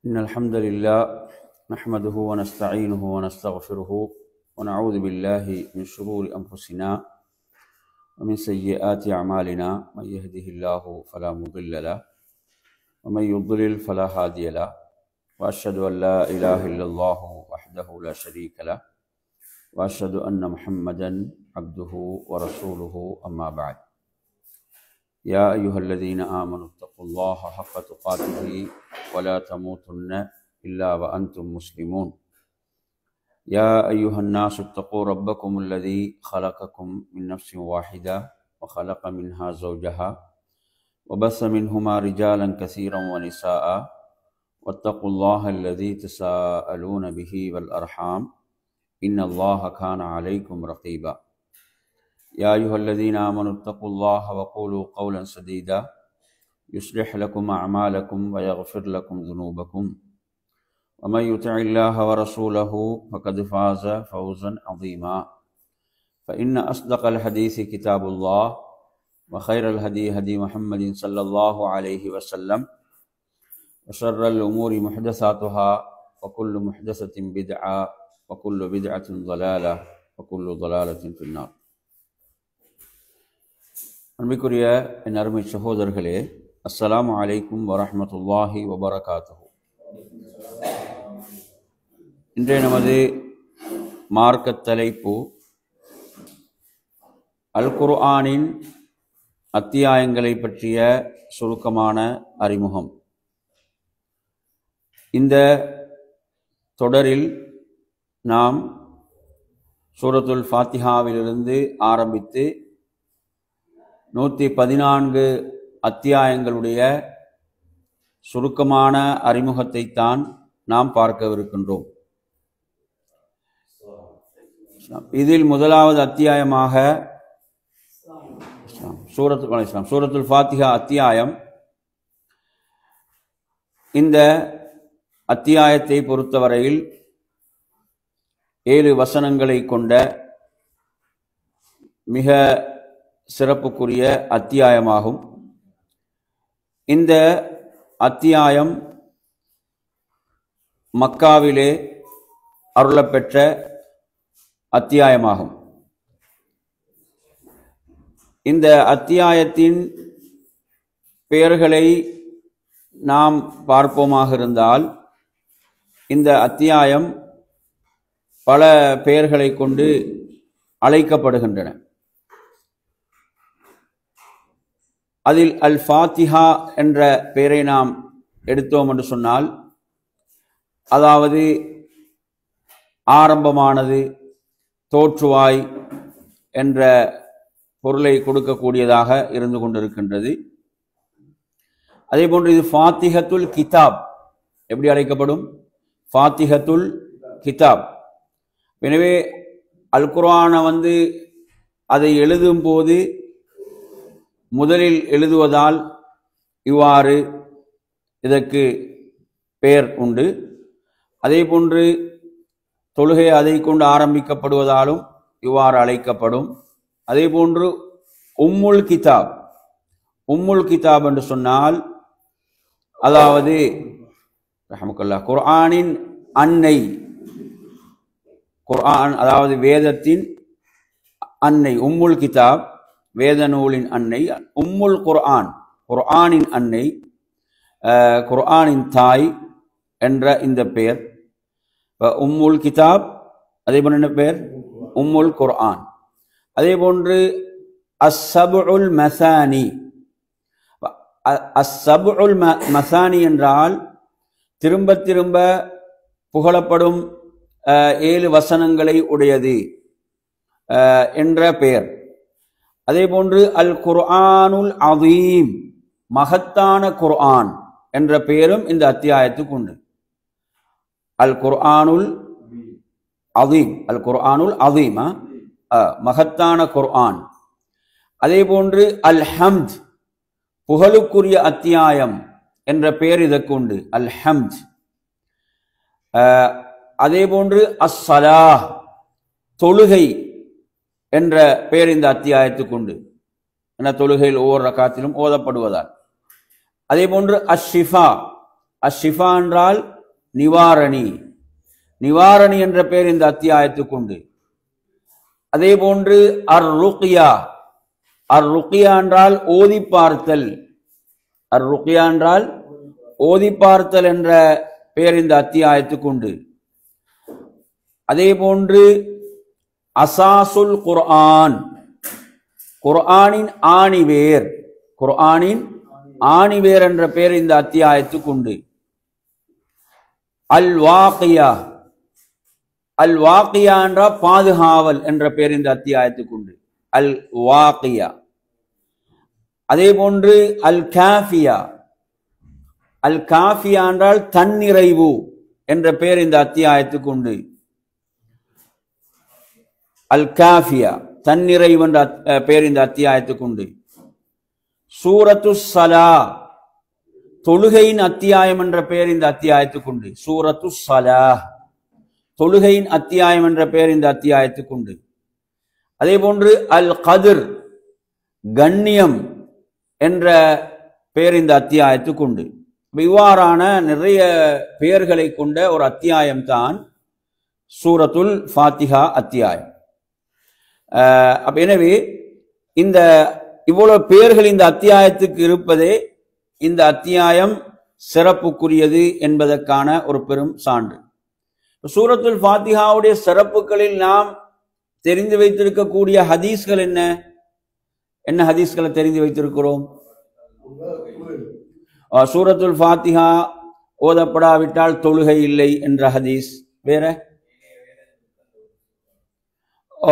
إن الحمد لله نحمده ونستعينه ونستغفره ونعوذ بالله من شرور أنفسنا ومن سيئات أعمالنا من يهده الله فلا مضل له ومن يضلل فلا هادي له وأشهد أن لا إله إلا الله وحده لا شريك له وأشهد أن محمدا عبده ورسوله أما بعد يا أيها الذين آمنوا اتقوا الله حق تقاته ولا تموتن إلا وأنتم مسلمون يا أيها الناس اتقوا ربكم الذي خلقكم من نفس واحدة وخلق منها زوجها وبث منهما رجالا كثيرا ونساء واتقوا الله الذي تساءلون به والأرحام إن الله كان عليكم رقيبا يا أيها الذين آمنوا اتقوا الله وقولوا قولا سديدا يصلح لكم أعمالكم ويغفر لكم ذنوبكم ومن يطع الله ورسوله فقد فاز فوزا عظيما فإن أصدق الحديث كتاب الله وخير الهدي هدي محمد صلى الله عليه وسلم وشر الأمور محدثاتها وكل محدثة بدعة وكل بدعة ضلالة وكل ضلالة في النار. அன்பிற்குரிய என் அருமை சகோதரர்களே, அஸ்ஸலாமு அலைக்கும் வரஹ்மத்துல்லாஹி வபரகாத்துஹு. இன்றைய நமது மார்க்க தலைப்பு அல் குர்ஆனின் அத்தியாயங்களை பற்றிய சுருக்கமான அறிமுகம். இந்த தொடரில் நாம் சூரத்துல் ஃபாத்திஹாவிலிருந்து ஆரம்பித்து 114 அத்தியாயங்களுடைய சுருக்கமான அறிமுகத்தை தான் நாம் பார்க்கவிருக்கின்றோம். இதில் முதலாவது அத்தியாயமாக சூரத்துல் ஃபாத்திஹா அத்தியாயம். இந்த அத்தியாயத்தை பொறுத்தவரையில் 7 வசனங்களை கொண்ட மிக சிறப்புக்குரிய அத்தியாயமாகும். இந்த அத்தியாயம் மக்காவிலே அருளப்பெற்ற அத்தியாயமாகும். இந்த அத்தியாயத்தின் பெயர்களை நாம் பார்ப்போமாக இருந்தால், இந்த அத்தியாயம் பல பெயர்களை கொண்டு அழைக்கப்படுகின்றன. அதில் அல் ஃபாத்திஹா என்ற பெயரை நாம் எடுத்தோம் என்று சொன்னால், அதாவது ஆரம்பமானது, தோற்றுவாய் என்ற பொருளை கொடுக்கக்கூடியதாக இருந்து கொண்டிருக்கின்றது. அதே போன்று இது ஃபாத்திஹத்துல் கிதாப் எப்படி அழைக்கப்படும்? ஃபாத்திஹத்துல் கிதாப். எனவே அல் குர்ஆனை அதை எழுதும் போது முதலில் எழுதுவதால் இவ்வாறு இதற்கு பெயர் உண்டு. அதே போன்று தொழுகை அதை கொண்டு ஆரம்பிக்கப்படுவதாலும் இவ்வாறு அழைக்கப்படும். அதே போன்று உம்முல் கிதாப். உம்முல் கிதாப் என்று சொன்னால், அதாவது ரஹ்மத்துல்லாஹ், குர்ஆனின் அன்னை. குர்ஆன் அதாவது வேதத்தின் அன்னை, உம்முல் கிதாப், வேத நூலின் அன்னை. உம்முல் குர்ஆன், குர்ஆனின் அன்னை, குர்ஆனின் தாய் என்ற இந்த பெயர் உம்முல் கிதாப். அதே போன்று என்ன பெயர்? உம்முல் குர்ஆன். அதே போன்று அஸ்ஸபுல் மசானி. அஸ்ஸபுல் மசானி என்றால் திரும்ப திரும்ப புகழப்படும் 7 வசனங்களை உடையது என்ற பெயர். அதே போன்று அல் குர்ஆனுல் அதீம், மகத்தான குர்ஆன் என்ற பெயரும் இந்த அத்தியாயத்துக்கு உண்டு. அல் குர்ஆனுல் அதீம், அல் குர்ஆனுல் அதீம், மகத்தான குர்ஆன். அதே போன்று அல் ஹம்த், புகழுக்குரிய அத்தியாயம் என்ற பெயர் இதற்கு உண்டு, அல் ஹம்த். அதே போன்று அஸ்ஸலாஹ், தொழுகை என்ற பெயர் இந்த அத்தியாயத்துக்கு உண்டு. என தொழுகையில் ஒவ்வொரு ரக்காத்திலும் ஓதப்படுவதால். அதே போன்று அஷ்ஷிஃபா, அஷ்ஷிஃபா என்றால் நிவாரணி. நிவாரணி என்ற பெயர் இந்த அத்தியாயத்துக்கு உண்டு. அதே போன்று அர் ருக்யா. அர் ருக்யா என்றால் ஓதி பார்த்தல். அர் ருக்யா என்றால் ஓதி பார்த்தல் என்ற பெயர் இந்த அத்தியாயத்துக்கு உண்டு. அதே போன்று அசாசுல் குர்ஆன், குர்ஆனின் ஆணிவேர், குர்ஆனின் ஆணிவேர் என்ற பெயர் இந்த அத்தியாயத்துக்கு உண்டு. அல் வாக்கியா, அல் வாக்கியா என்ற பாதுகாவல் என்ற பெயர் இந்த அத்தியாயத்துக்கு உண்டு. அல் வாக்கியா. அதே போன்று அல் காஃபியா, அல் காஃபியா என்றால் தன்னிறைவு என்ற பெயர் இந்த அத்தியாயத்துக்கு உண்டு. அல் காஃபியா தன்னிறைவு என்ற பெயர் இந்த அத்தியாயத்துக்கு உண்டு. சூரத்து ஸலா, தொழுகையின் அத்தியாயம் என்ற பெயர் இந்த அத்தியாயத்துக்கு உண்டு. சூரத்து ஸலா, தொழுகையின் அத்தியாயம் என்ற பெயர் இந்த அத்தியாயத்துக்கு உண்டு. அதே போன்று அல் கதிர், கண்ணியம் என்ற பெயர் இந்த அத்தியாயத்துக்கு உண்டு. இவ்வாறான நிறைய பெயர்களை கொண்ட ஒரு அத்தியாயம் தான் சூரத்துல் ஃபாத்திஹா அத்தியாயம். எனவே இந்த இவ்வளவு பெயர்கள் இந்த அத்தியாயத்துக்கு இருப்பதே இந்த அத்தியாயம் சிறப்புக்குரியது என்பதற்கான ஒரு பெரும் சான்று. சூரத்துல் ஃபாத்திஹாவுடைய சிறப்புகளில் நாம் தெரிந்து வைத்திருக்கக்கூடிய ஹதீஸ்கள் என்ன? என்ன ஹதீஸ்களை தெரிந்து வைத்திருக்கிறோம்? சூரத்துல் ஃபாத்திஹா ஓதப்படாவிட்டால் தொழுகை இல்லை என்ற ஹதீஸ். வேற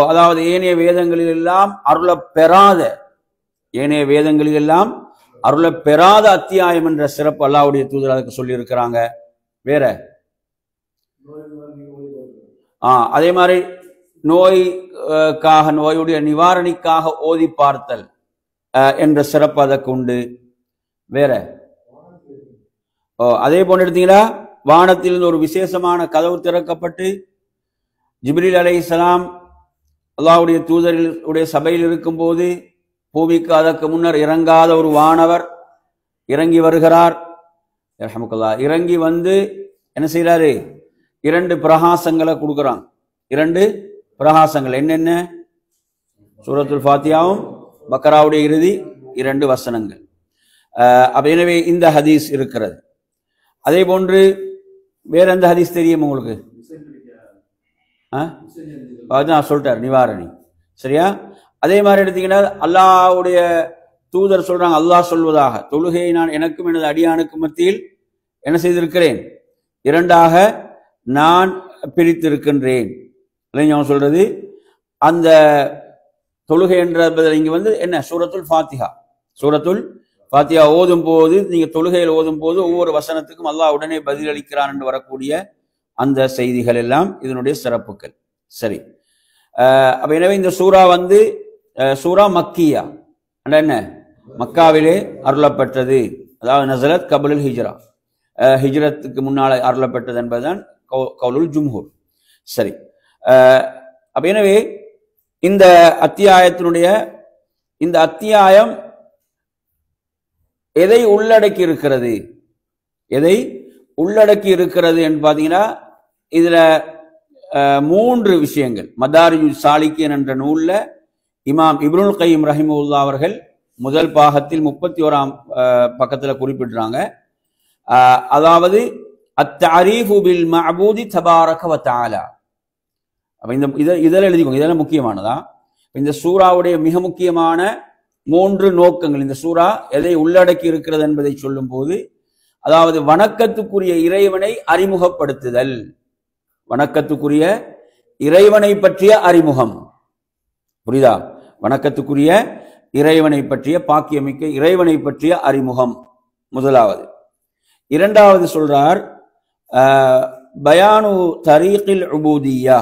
அதாவது ஏனைய வேதங்களில் எல்லாம் அருளப்பெறாத, ஏனைய வேதங்களில் எல்லாம் அருளப்பெறாத அத்தியாயம் என்ற சிறப்பு அல்லாஹ்வுடைய தூதர் அதுக்கு சொல்லி இருக்கிறாங்க. வேற அதே மாதிரி நோய்க்காக, நோயுடைய நிவாரணிக்காக ஓதி பார்த்தல் என்ற சிறப்பு அதற்கு உண்டு. வேற அதே போன்று எடுத்தீங்களா, வானத்திலிருந்து ஒரு விசேஷமான கதவு திறக்கப்பட்டு ஜிப்ரீல் அலைஹிஸ்ஸலாம் அல்லாஹ்வுடைய தூதருடைய சபையில் இருக்கும் போது பூமிக்கு அதற்கு முன்னர் இறங்காத ஒரு வானவர் இறங்கி வருகிறார். இறங்கி வந்து என்ன செய்யறாரு? 2 பிரகாசங்களை கொடுக்கிறான். 2 பிரகாசங்கள் என்னென்ன? சூரத்துல் ஃபாத்திஹாவும் பக்கராவுடைய இறுதி 2 வசனங்கள். எனவே இந்த ஹதீஸ் இருக்கிறது. அதே போன்று வேற எந்த ஹதீஸ் தெரியும் உங்களுக்கு? அதான் சொல்லிட்டார், நிவாரணி. சரியா? அதே மாதிரி எடுத்தீங்கன்னா அல்லாஹ்வுடைய தூதர் சொல்றாங்க, அல்லாஹ் சொல்வதாக, தொழுகையை நான் எனக்கும் எனது அடியானுக்கும் மத்தியில் என்ன செய்திருக்கிறேன்? 2ஆக நான் பிரித்திருக்கின்றேன். அவன் சொல்றது அந்த தொழுகை என்ற இங்க வந்து என்ன? சூரத்துல் ஃபாத்திஹா. சூரத்துல் ஃபாத்திஹா ஓதும் போது, நீங்க தொழுகையில் ஓதும் போது ஒவ்வொரு வசனத்துக்கும் அல்லாஹ் உடனே பதிலளிக்கிறான் என்று வரக்கூடிய அந்த செய்திகள் எல்லாம் இதனுடைய சிறப்புகள். சரி, எனவே இந்த சூரா வந்து சூரா மக்கியா. என்ன? மக்காவிலே அருளப்பட்டது. அதாவது நஸலத் கபுல் ஹிஜ்ரா, ஹிஜ்ரத்துக்கு முன்னால் அருளப்பட்டது என்பதுதான் கவுலுல் ஜும்ஹூர். சரி, எனவே இந்த அத்தியாயத்தினுடைய இந்த அத்தியாயம் எதை உள்ளடக்கி இருக்கிறது? எதை உள்ளடக்கி இருக்கிறது என்று பார்த்தீங்கன்னா, இதுல 3 விஷயங்கள். மதாரிஜுஸ் சாலிகின் என்ற நூல்ல இமாம் இப்னுல் கையிம் ரஹிமஹுல்லாஹ் அவர்கள் முதல் பாகத்தில் 31ஆம் பக்கத்தில் குறிப்பிடுறாங்க. அதாவது அத்தஅரீஃபு பில் மஅபூதி தபாரக வ தஆலா. அப்ப இந்த இதெல்லாம் எழுதிக்கோங்க, இதெல்லாம் முக்கியமானதா. இந்த சூராவுடைய மிக முக்கியமான 3 நோக்கங்கள். இந்த சூரா எதை உள்ளடக்கி இருக்கிறது என்பதை சொல்லும் போது, அதாவது வணக்கத்துக்குரிய இறைவனை அறிமுகப்படுத்துதல், வணக்கத்துக்குரிய இறைவனை பற்றிய அறிமுகம். புரியுதா? வணக்கத்துக்குரிய இறைவனை பற்றிய, பாக்கியமிக்க இறைவனை பற்றிய அறிமுகம் முதலாவது. 2வது சொல்றார் பயானு தரீகில் உபூதிய்யா,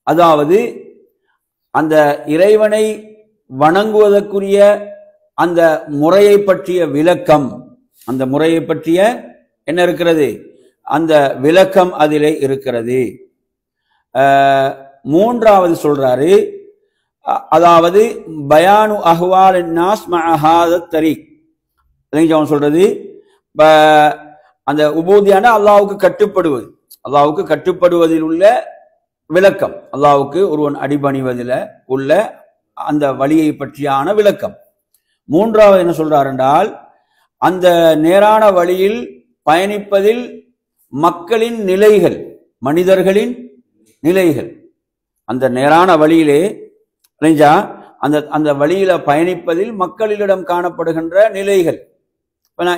அதாவது அந்த இறைவனை வணங்குவதற்குரிய அந்த முறையை பற்றிய விளக்கம். அந்த முறையை பற்றிய என்ன இருக்கிறது? அந்த விளக்கம் அதிலே இருக்கிறது. 3வது சொல்றாரு, அதாவது பயானு அஹ்வால் நாஸ் மஅ ஹாதா தரீக். சொல்றது அந்த உபூதியான அல்லாஹ்வுக்கு கட்டுப்படுவது, அல்லாஹ்வுக்கு கட்டுப்படுவதில் உள்ள விளக்கம், அல்லாஹ்வுக்கு ஒருவன் அடிபணிவதில் உள்ள அந்த வழியை பற்றியான விளக்கம். மூன்றாவது என்ன சொல்றார் என்றால், அந்த நேரான வழியில் பயணிப்பதில் மக்களின் நிலைகள், மனிதர்களின் நிலைகள், அந்த நேரான வழியிலே அந்த அந்த வழியில பயணிப்பதில் மக்களிடம் காணப்படுகின்ற நிலைகள்.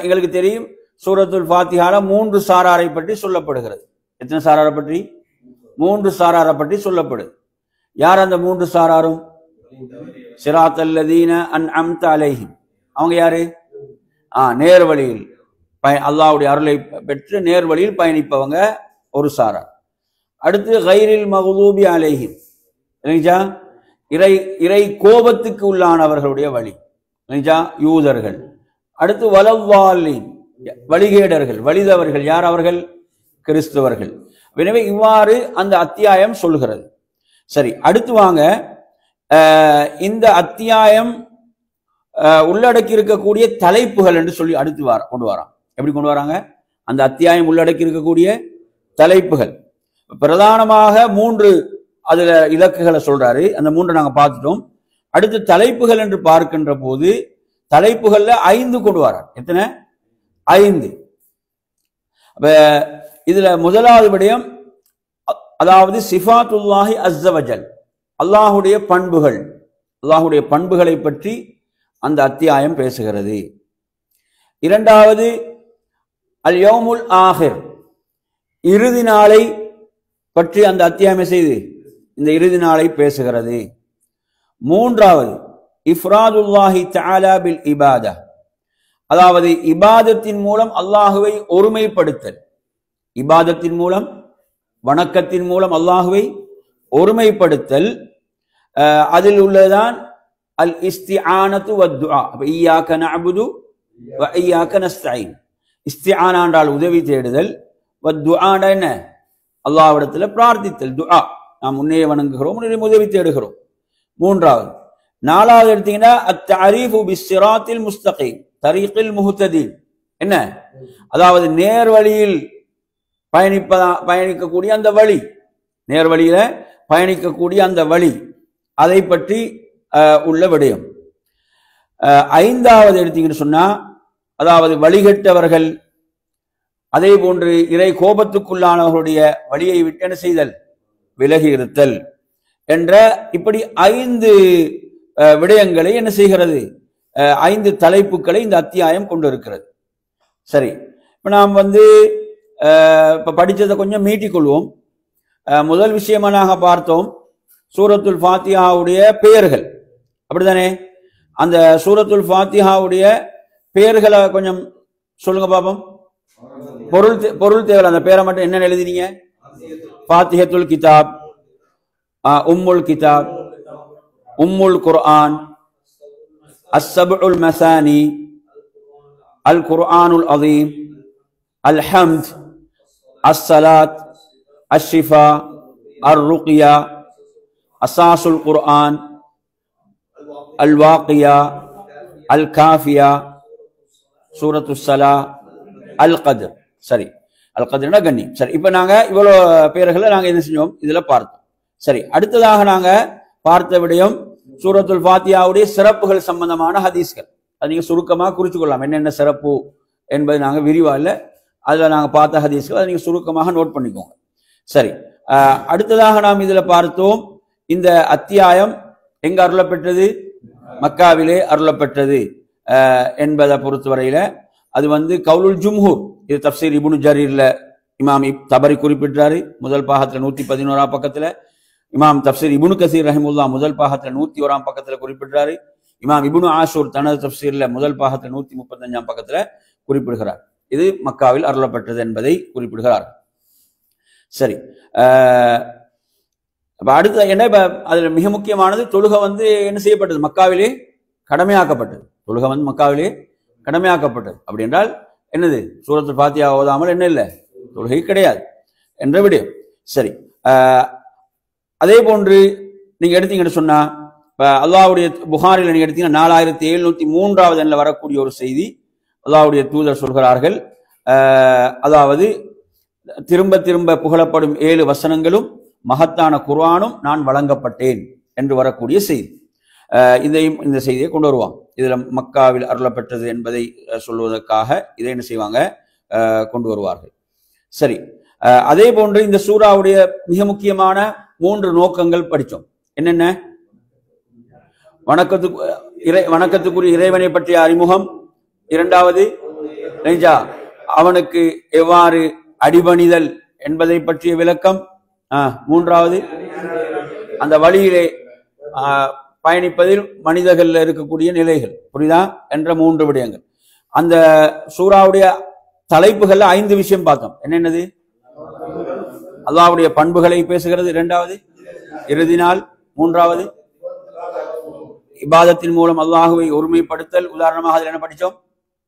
எங்களுக்கு தெரியும், சூரத்துல் ஃபாத்திஹால 3 சாராரை பற்றி சொல்லப்படுகிறது. எத்தனை சாராரை பற்றி? 3 சாராரை பற்றி சொல்லப்படுது. யார் அந்த 3 சாராரும்? சிராத்தல்லதீன அன்அம்த அலைஹிம், அவங்க யாரு? நேர்வழியில் அல்லாஹ்வுடைய அருளை பெற்று நேர்வழியில் பயணிப்பவங்க ஒரு சாரார். அடுத்து கைரில் மக்தூபி அலைஹிம், இறை கோபத்துக்கு உள்ளானவர்களுடைய வழி, யூதர்கள். அடுத்து வலவ்வாலின், வழிகேடர்கள், வழிதவர்கள். யார் அவர்கள்? கிறிஸ்தவர்கள். எனவே இவ்வாறு அந்த அத்தியாயம் சொல்கிறது. சரி, அடுத்து வாங்க, இந்த அத்தியாயம் உள்ளடக்கி இருக்கக்கூடிய தலைப்புகள் என்று சொல்லி அடுத்து கொண்டு வரான். எப்படி கொண்டு வராங்க? அந்த அத்தியாயம் உள்ளடக்கி இருக்கக்கூடிய தலைப்புகள் பிரதானமாக 3 அதுல இலக்குகளை சொல்றாரு. அந்த 3 நாங்க பார்த்துட்டோம். அடுத்து தலைப்புகள் என்று பார்க்கின்ற போது தலைப்புகள்ல 5 கொண்டு வரார். எத்தனை? 5. இதுல முதலாவது விடயம், அதாவது சிஃபாத்துல்லாஹி அஸ்ஸவஜல், அல்லாஹுடைய பண்புகள், அல்லாஹுடைய பண்புகளை பற்றி அந்த அத்தியாயம் பேசுகிறது. இரண்டாவது அல் யௌமுல் ஆஹிர், இறுதி நாளை பற்றி அந்த அத்தியாயம் செய்து இந்த இறுதி நாளை பேசுகிறது. மூன்றாவது இஃப்ராதுல்லாஹி தஆலா பில் இபாதா, அதாவது இபாதத்தின் மூலம் அல்லாஹுவை ஒருமைப்படுத்தல், இபாதத்தின் மூலம், வணக்கத்தின் மூலம் அல்லாஹுவை ஒருமைப்படுத்தல். அதில் உள்ளதான் அல் இஸ்திஆனத்து வத்துஆ. இய்யாக நஅபுது வ இய்யாக நஸ்தஈன். இஸ்திஆனா என்றால் உதவி தேடுதல், வத்துஆ என்ன? அல்லாஹ்விடத்தில் பிரார்த்தித்தல், துஆ. நாம் உன்னையே வணங்குகிறோம், உன்னை உதவி தேடுகிறோம். மூன்றாவது. நாலாவது எடுத்தீங்கன்னா அத்தஅரீஃபு பிஸ்ஸிராத்தில் முஸ்தகீம் தரீகில் முஹ்ததீன், என்ன? அதாவது நேர்வழியில் பயணிக்கக்கூடிய அந்த வழி, நேர்வழியில பயணிக்கக்கூடிய அந்த வழி, அதை பற்றி உள்ள விடயம். ஐந்தாவது எடுத்தீங்கன்னு சொன்னா, அதாவது வழிகட்டவர்கள், அதே போன்று இறை கோபத்துக்குள்ளானவர்களுடைய வழியை விட்டு என்ன செய்தல்? விலகி இருத்தல் என்ற இப்படி 5 விடயங்களை என்ன செய்கிறது? 5 தலைப்புகளை இந்த அத்தியாயம் கொண்டு இருக்கிறது. சரி, இப்ப நாம் இப்ப படிச்சதை கொஞ்சம் மீட்டிக்கொள்வோம். முதல் விஷயமா நாங்க பார்த்தோம் சூரத்துல் ஃபாத்திஹாவுடைய பெயர்கள், அப்படித்தானே? அந்த சூரத்துல் ஃபாத்திஹாவுடைய பெயர்களை கொஞ்சம் சொல்லுங்க பாப்போம். பொருள் தேவை, அந்த பேரை மட்டும் என்ன எழுதினீங்க? ஃபாத்திஹத்துல் கிதாப், உம்முல் கிதாப், உம்முல் குர்ஆன், அஸ்ஸபுல் மசானி, அல் குர்ஆனுல் அதீம், அல் ஹம்த், அஸ்ஸலாத், அஷ்ஷிஃபா, அர் ருக்யா, அஸாசுல் குர்ஆன், அல் வாக்கியா, அல் காஃபியா, சூரத்துஸ் ஸலா, அல் கத்ர். சரி, அல் கத்ர்னா கண்ணி. சரி, இப்ப நாங்க இவ்வளவு பேர்களை நாங்க என்ன செஞ்சோம்? இதுல பார்த்தோம். சரி, அடுத்ததாக நாங்க பார்த்த விடயம் சூரத்துல் ஃபாத்திஹாவுடைய சிறப்புகள் சம்பந்தமான ஹதீஸ்கள். அது நீங்க சுருக்கமாக குறிச்சு கொள்ளலாம், என்னென்ன சிறப்பு என்பது நாங்க விரிவா இல்ல, அதுல நாங்க பார்த்த ஹதீஸ்கள், அதை நீங்க சுருக்கமாக நோட் பண்ணிக்கோங்க. சரி, அடுத்ததாக நாம் இதுல பார்த்தோம், இந்த அத்தியாயம் எங்க அருளப்பெற்றது? மக்காவிலே அருளப்பெற்றது என்பதை பொறுத்தவரையில அது கவுலுல் ஜும்ஹூர். இது தப்சீர் இப்னு ஜரீர்ல இமாம் தபரி குறிப்பிட்டாரு முதல் பாகத்துல 111ஆம் பக்கத்துல. இமாம் தப்சீர் இப்னு கசீர் ரஹிமுல்லா முதல் பாகத்துல 101ஆம் பக்கத்துல குறிப்பிட்டாரு. இமாம் இப்னு ஆஷூர் தனது தப்சீர்ல முதல் பாகத்துல 135ஆம் பக்கத்துல குறிப்பிடுகிறார். இது மக்காவில் அருளப்பட்டது என்பதை குறிப்பிடுகிறார். சரி, அடுத்த என்ன, அதுல மிக முக்கியமானது தொழுகை என்ன செய்யப்பட்டது? மக்காவிலே கடமையாக்கப்பட்டது. தொழுகை மக்காவிலே கடமையாக்கப்பட்டது. அப்படி என்றால் என்னது? சூரத்துல் ஃபாத்திஹா ஓதாமல் என்ன இல்லை? தொழுகை கிடையாது என்ற விடயம். சரி, அதே போன்று நீங்க எடுத்தீங்கன்னு சொன்னா, அல்லாஹ்வுடைய புகாரில நீங்க எடுத்தீங்கன்னா 4703வது எண்ணில் வரக்கூடிய ஒரு செய்தி, அல்லாஹ்வுடைய தூதர் சொல்கிறார்கள், அதாவது திரும்ப திரும்ப புகழப்படும் 7 வசனங்களும் மகத்தான குர்ஆனும் நான் வழங்கப்பட்டேன் என்று வரக்கூடிய செய்தி. இந்த செய்தியை கொண்டு வருவாங்க. இதுல மக்காவில் அருளப்பெற்றது என்பதை சொல்வதற்காக இதை என்ன செய்வாங்க, கொண்டு வருவார்கள். சரி, அதே போன்று இந்த சூராவுடைய மிக முக்கியமான 3 நோக்கங்கள் படித்தோம். என்னென்ன? வணக்கத்துக்குரிய இறைவனை பற்றிய அறிமுகம், இரண்டாவது அவனுக்கு எவ்வாறு அடிபணிதல் என்பதை பற்றிய விளக்கம், மூன்றாவது அந்த வழியிலே பயணிப்பதில் மனிதர்கள் இருக்கக்கூடிய நிலைகள், புரியுதா, என்ற 3 விடயங்கள். அந்த சூராவுடைய தலைப்புகள்ல 5 விஷயம் பார்த்தோம். என்னென்னது? அல்லாஹ்வுடைய பண்புகளை பேசுகிறது, இரண்டாவது இறுதி நாள், மூன்றாவது இபாதத்தின் மூலம் அல்லாஹுவை ஒருமைப்படுத்தல், உதாரணமாக அதில் என்ன படித்தோம்?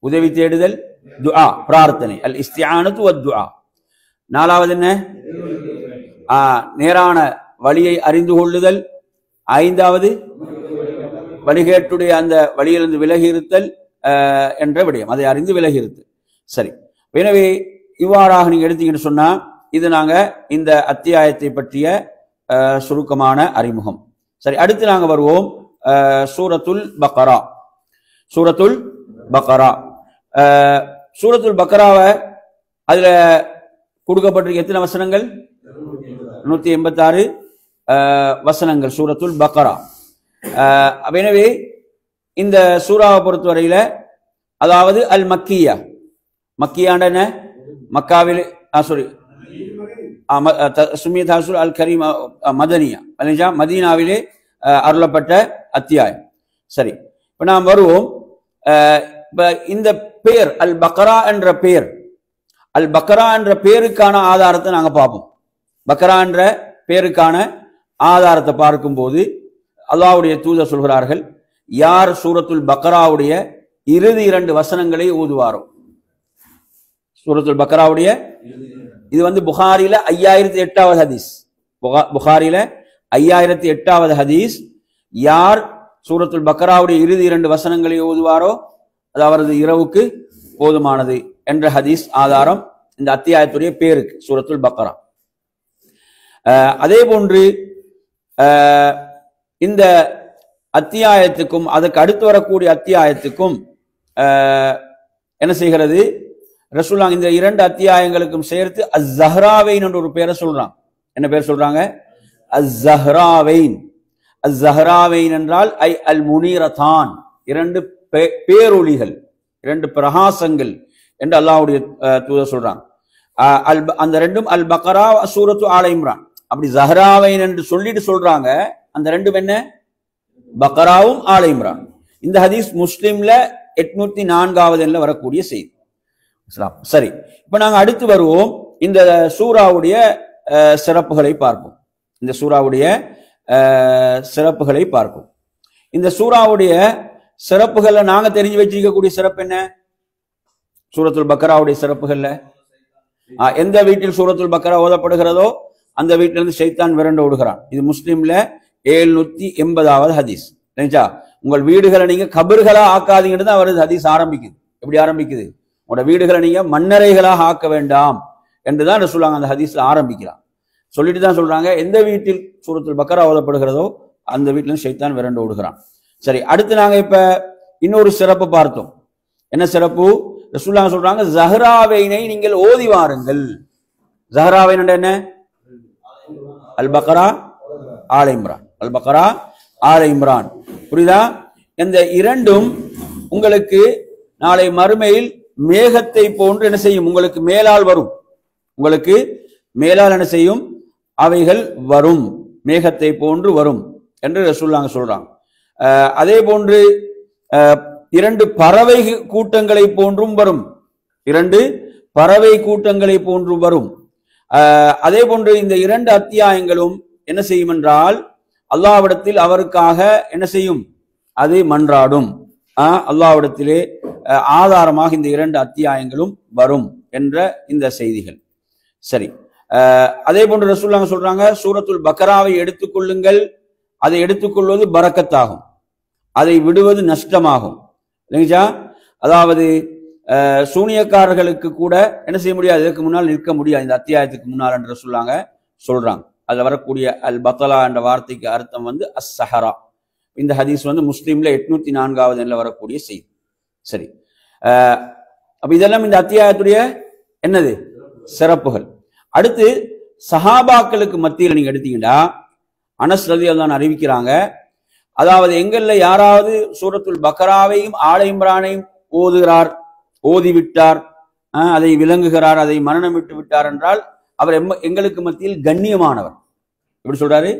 உதவி தேடுதல், துஆ, பிரார்த்தனை, அல் இஸ்திஆனத்து வத் துஆ. நாலாவது என்ன? நேரான வழியை அறிந்து கொள்ளுதல். ஐந்தாவது வழிகேட்டுடைய அந்த வழியிலிருந்து விலகி இருத்தல் என்ற விடயம், அதை அறிந்து விலகி இருத்தல். சரி, எனவே இவ்வாறாக நீங்க எடுத்தீங்கன்னு சொன்னா இது நாங்க இந்த அத்தியாயத்தை பற்றிய சுருக்கமான அறிமுகம். சரி, அடுத்து நாங்க வருவோம் சூரத்துல் பக்ரா. சூரத்துல் பக்ரா, சூரத்துல் பக்ராவை அதுல கொடுக்கப்பட்டிருக்க எத்தனை வசனங்கள்? 186 வசனங்கள் சூரத்துல் பக்ரா. எனவே இந்த சூராவை பொறுத்தவரையில, அதாவது அல் மக்கியா, மக்கியாண்ட என்ன? மக்காவில் அல் கரீம் மதனியா, மதீனாவிலே அருளப்பட்ட அத்தியாயம். சரி, இப்ப நாம் வருவோம். இந்த பெயர் அல் பக்ரா என்ற பெயர், அல் பக்ரா என்ற பெயருக்கான ஆதாரத்தை நாங்க பார்ப்போம். பக்ரா என்ற பெயருக்கான ஆதாரத்தை பார்க்கும்போது அல்லாஹ்வுடைய தூதர் சொல்கிறார்கள், யார் சூரத்துல் பக்ராவுடைய இறுதி 2 வசனங்களை ஓதுவாரோ, சூரத்துல் பக்ராவுடைய இது புகாரில 5008வது ஹதீஸ், புகாரில 5008வது ஹதீஸ், யார் சூரத்துல் பக்ராவுடைய இறுதி 2 வசனங்களை ஓதுவாரோ அது அவரது இரவுக்கு போதுமானது என்ற ஹதீஸ் ஆதாரம் இந்த அத்தியாயத்துடைய பேருக்கு, சூரத்துல் பக்ரா. அதே போன்று இந்த அத்தியாயத்துக்கும் அதற்கு அடுத்து வரக்கூடிய அத்தியாயத்துக்கும் என்ன செய்கிறது? ரசூலுல்லாஹ் இந்த 2 அத்தியாயங்களுக்கும் சேர்த்து அஸ்-ஸஹ்ராவைன் என்ற ஒரு பெயரை சொல்றாங்க. என்ன பெயர் சொல்றாங்க? அஸ்-ஸஹ்ராவைன். அஸ்-ஸஹ்ராவைன் என்றால் ஐ அல் முனீரதான், 2 பேரொளிகள், 2 பிரகாசங்கள் என்று அல்லாஹ்வுடைய தூதர் சொல்றாங்க. அந்த 2ம் அல் பக்ரா, சூரத்து ஆல இம்ரான். அப்படி ஸஹ்ராவைன் என்று சொல்லிட்டு சொல்றாங்க. அந்த 2ம் என்ன? பக்ராவும் ஆல இம்ரான். இந்த ஹதீஸ் முஸ்லிம்ல 804வது எண்ணில் வரக்கூடிய செய்தி. சரி, இப்ப நாங்க அடுத்து வருவோம். இந்த சூராவுடைய சிறப்புகளை பார்ப்போம். இந்த சூராவுடைய சிறப்புகளை பார்ப்போம். இந்த சூராவுடைய சிறப்புகள்ல நாங்க தெரிஞ்சு வச்சிருக்கக்கூடிய சிறப்பு என்ன? சூரத்துல் பக்ராவுடைய சிறப்புகள்ல எந்த வீட்டில் சூரத்துல் பக்ரா ஓதப்படுகிறதோ அந்த வீட்டிலிருந்து ஷைத்தான் விரண்டு ஓடுகிறான். இது முஸ்லிம்ல 780வது ஹதீஸ். உங்கள் வீடுகளை நீங்க கபர்களா ஆக்காதீங்கன்னு தான் அவரது ஹதீஸ் ஆரம்பிக்குது. எப்படி ஆரம்பிக்குது? உங்களோட வீடுகளை நீங்க மண்ணறைகளாக ஆக்க வேண்டாம் என்றுதான் ரசூலுல்லாஹ் அந்த ஹதீஸ்ல ஆரம்பிக்கிறான். சொல்லிட்டு தான் சொல்றாங்க, எந்த வீட்டில் சூரத்துல் பக்ரா ஓதப்படுகிறதோ அந்த வீட்டிலிருந்து ஷைத்தான் விரண்டு ஓடுகிறான். சரி, அடுத்து நாங்க இப்ப இன்னொரு சிறப்பு பார்த்தோம். என்ன சிறப்பு? ரசூலுல்லாஹ் சொல்றாங்க, ஸஹ்ராவைனை நீங்கள் ஓதி வாருங்கள். ஸஹ்ராவைன் என்ன? அல் பக்ரா, ஆல இம்ரான். அல் பக்ரா, ஆல இம்ரான். புரியுதா? இந்த 2ம் உங்களுக்கு நாளை மறுமையில் மேகத்தை போன்று என்ன செய்யும்? உங்களுக்கு மேலால் வரும். உங்களுக்கு மேலால் என்ன செய்யும்? அவைகள் வரும், மேகத்தை போன்று வரும் என்று ரசூலுல்லாஹ் சொல்றாங்க. அதே போன்று 2 பறவை கூட்டங்களை போன்றும் வரும். 2 பறவை கூட்டங்களை போன்றும் வரும். அதே போன்று இந்த 2 அத்தியாயங்களும் என்ன செய்யும் என்றால், அல்லாஹ்விடத்தில் அவருக்காக என்ன செய்யும்? அது மன்றாடும். அல்லாஹ்விடத்திலே ஆதாரமாக இந்த 2 அத்தியாயங்களும் வரும் என்ற இந்த செய்திகள். சரி, அதே போன்று ரசூலுல்லாஹ் சொல்றாங்க, சூரத்துல் பக்ராவை எடுத்துக்கொள்ளுங்கள், அதை எடுத்துக்கொள்வது பரக்கத்தாகும், அதை விடுவது நஷ்டமாகும். இல்லைங்களா? அதாவது சூனியக்காரர்களுக்கு கூட என்ன செய்ய முடியாது, இதற்கு முன்னால் நிற்க முடியாது, இந்த அத்தியாயத்துக்கு முன்னால் என்று சொல்றாங்க. அதுல வரக்கூடிய அல் பத்தலா என்ற வார்த்தைக்கு அர்த்தம் அஸ்ஸஹரா. இந்த ஹதீஸ் முஸ்லீம்ல 804 வரக்கூடிய செய்தி. சரி, அப்ப இதெல்லாம் இந்த அத்தியாயத்துடைய என்னது சிறப்புகள். அடுத்து சஹாபாக்களுக்கு மத்தியில் நீங்க எடுத்தீங்கன்னா அனஸ் ரலியல்லாஹு அன்ஹு அறிவிக்கிறாங்க, அதாவது எங்கள்ல யாராவது சூரத்துல் பக்ராவையும் ஆல இம்ரானையும் ஓதிவிட்டார், அதை விளங்குகிறார், அதை மனனமிட்டு விட்டார் என்றால் அவர் எங்களுக்கு மத்தியில் கண்ணியமானவர். எப்படி சொல்றாரு?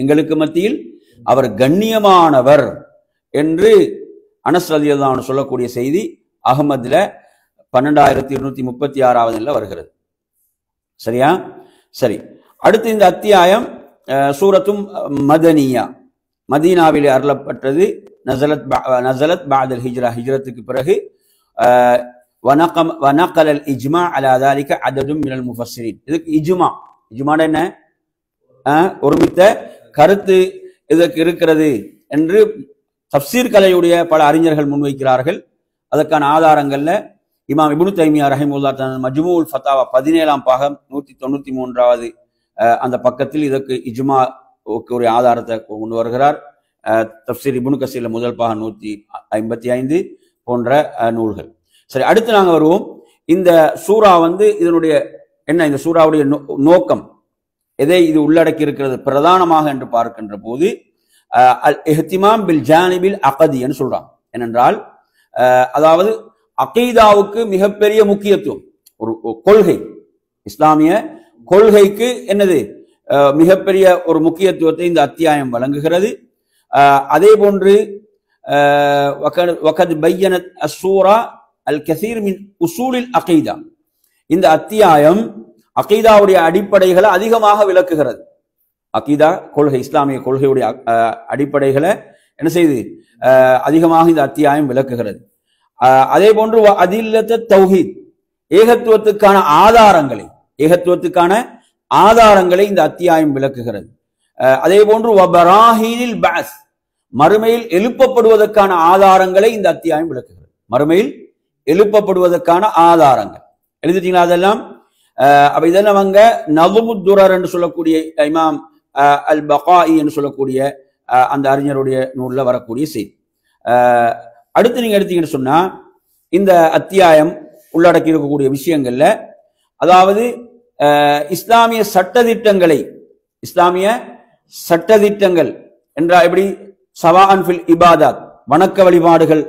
எங்களுக்கு மத்தியில் அவர் கண்ணியமானவர் என்று அனஸ் ரலியல்லாஹு அன்ஹு சொல்லக்கூடிய செய்தி அஹ்மத்ல 12236 வருகிறது. சரியா? சரி, அடுத்து இந்த அத்தியாயம் சூரத்தும் மதனியா, மதீனாவிலே அருளப்பட்டது. நஸலத் பஅதல் ஹிஜ்ரா, ஹிஜ்ரத்துக்கு பிறகு. வனகல் அல் இஜ்மா அலா ذلك عدد من المفسرين. இதுக்கு இஜ்மானா என்ன? ஒருமித்த கருத்து இதற்கு இருக்கிறது என்று தஃப்சீர் கலையுடைய பல அறிஞர்கள் முன்வைக்கிறார்கள். அதற்கான ஆதாரங்கள்ல இமாம் இப்னு தைமியா ரஹிமஹுல்லாஹ் தன் மஜ்மூஉல் ஃபதாவா 17ஆம் பாகம் 193வது அந்த பக்கத்தில் இதற்கு இஜ்மாவுக்கு ஒரு ஆதாரத்தை கொண்டு வருகிறார். தஃப்சீர் இப்னு கஸீர்ல முதல் பாகம் 155 போன்ற நூல்கள். சரி, அடுத்து நாங்க வருவோம். இந்த சூரா இதனுடைய என்ன, இந்த சூராவுடைய நோக்கம் எதை இது உள்ளடக்கி இருக்கிறது பிரதானமாக என்று பார்க்கின்ற போது அல் இஹ்திமாம் பில் ஜானிபில் அகதி என்று சொல்றாங்க. ஏனென்றால் அதாவது அகீதாவுக்கு மிகப்பெரிய முக்கியத்துவம், ஒரு கொள்கை, இஸ்லாமிய கொள்கைக்கு என்னது மிகப்பெரிய ஒரு முக்கியத்துவத்தை இந்த அத்தியாயம் வழங்குகிறது. அதே போன்று வகத் பையனத் அஸ்ஸூரா அல் கஸீர் மின் உசூலில் அகீதா, இந்த அத்தியாயம் அகீதாவுடைய அடிப்படைகளை அதிகமாக விளக்குகிறது. அகீதா கொள்கை, இஸ்லாமிய கொள்கையுடைய அடிப்படைகளை என்ன செய்து அதிகமாக இந்த அத்தியாயம் விளக்குகிறது. அதே போன்று அதில்லத் தௌஹீத், ஏகத்துவத்துக்கான ஆதாரங்களை இந்த அத்தியாயம் விளக்குகிறது. அதே போன்று வபராஹீனில் பஅஸ், மறுமையில் எழுப்பப்படுவதற்கான ஆதாரங்களை இந்த அத்தியாயம் விளக்குகிறது. மறுமையில் எழுப்பப்படுவதற்கான ஆதாரங்கள் எழுதிட்டீங்களா? அதெல்லாம் அப்ப இதெல்லாம் அங்க நதுமுத் துரர் என்று சொல்லக்கூடிய இமாம் அல் பகாஇ என்று சொல்லக்கூடிய அந்த அறிஞருடைய நூல்ல வரக்கூடிய செய்தி. அடுத்து நீங்க எடுத்தீங்கன்னு சொன்னா இந்த அத்தியாயம் உள்ளடக்கி இருக்கக்கூடிய விஷயங்கள்ல, அதாவது இஸ்லாமிய சட்டதிட்டங்கள் என்றா எப்படி, சவாஅன் ஃபில் இபாதாத், வணக்க வழிபாடுகள்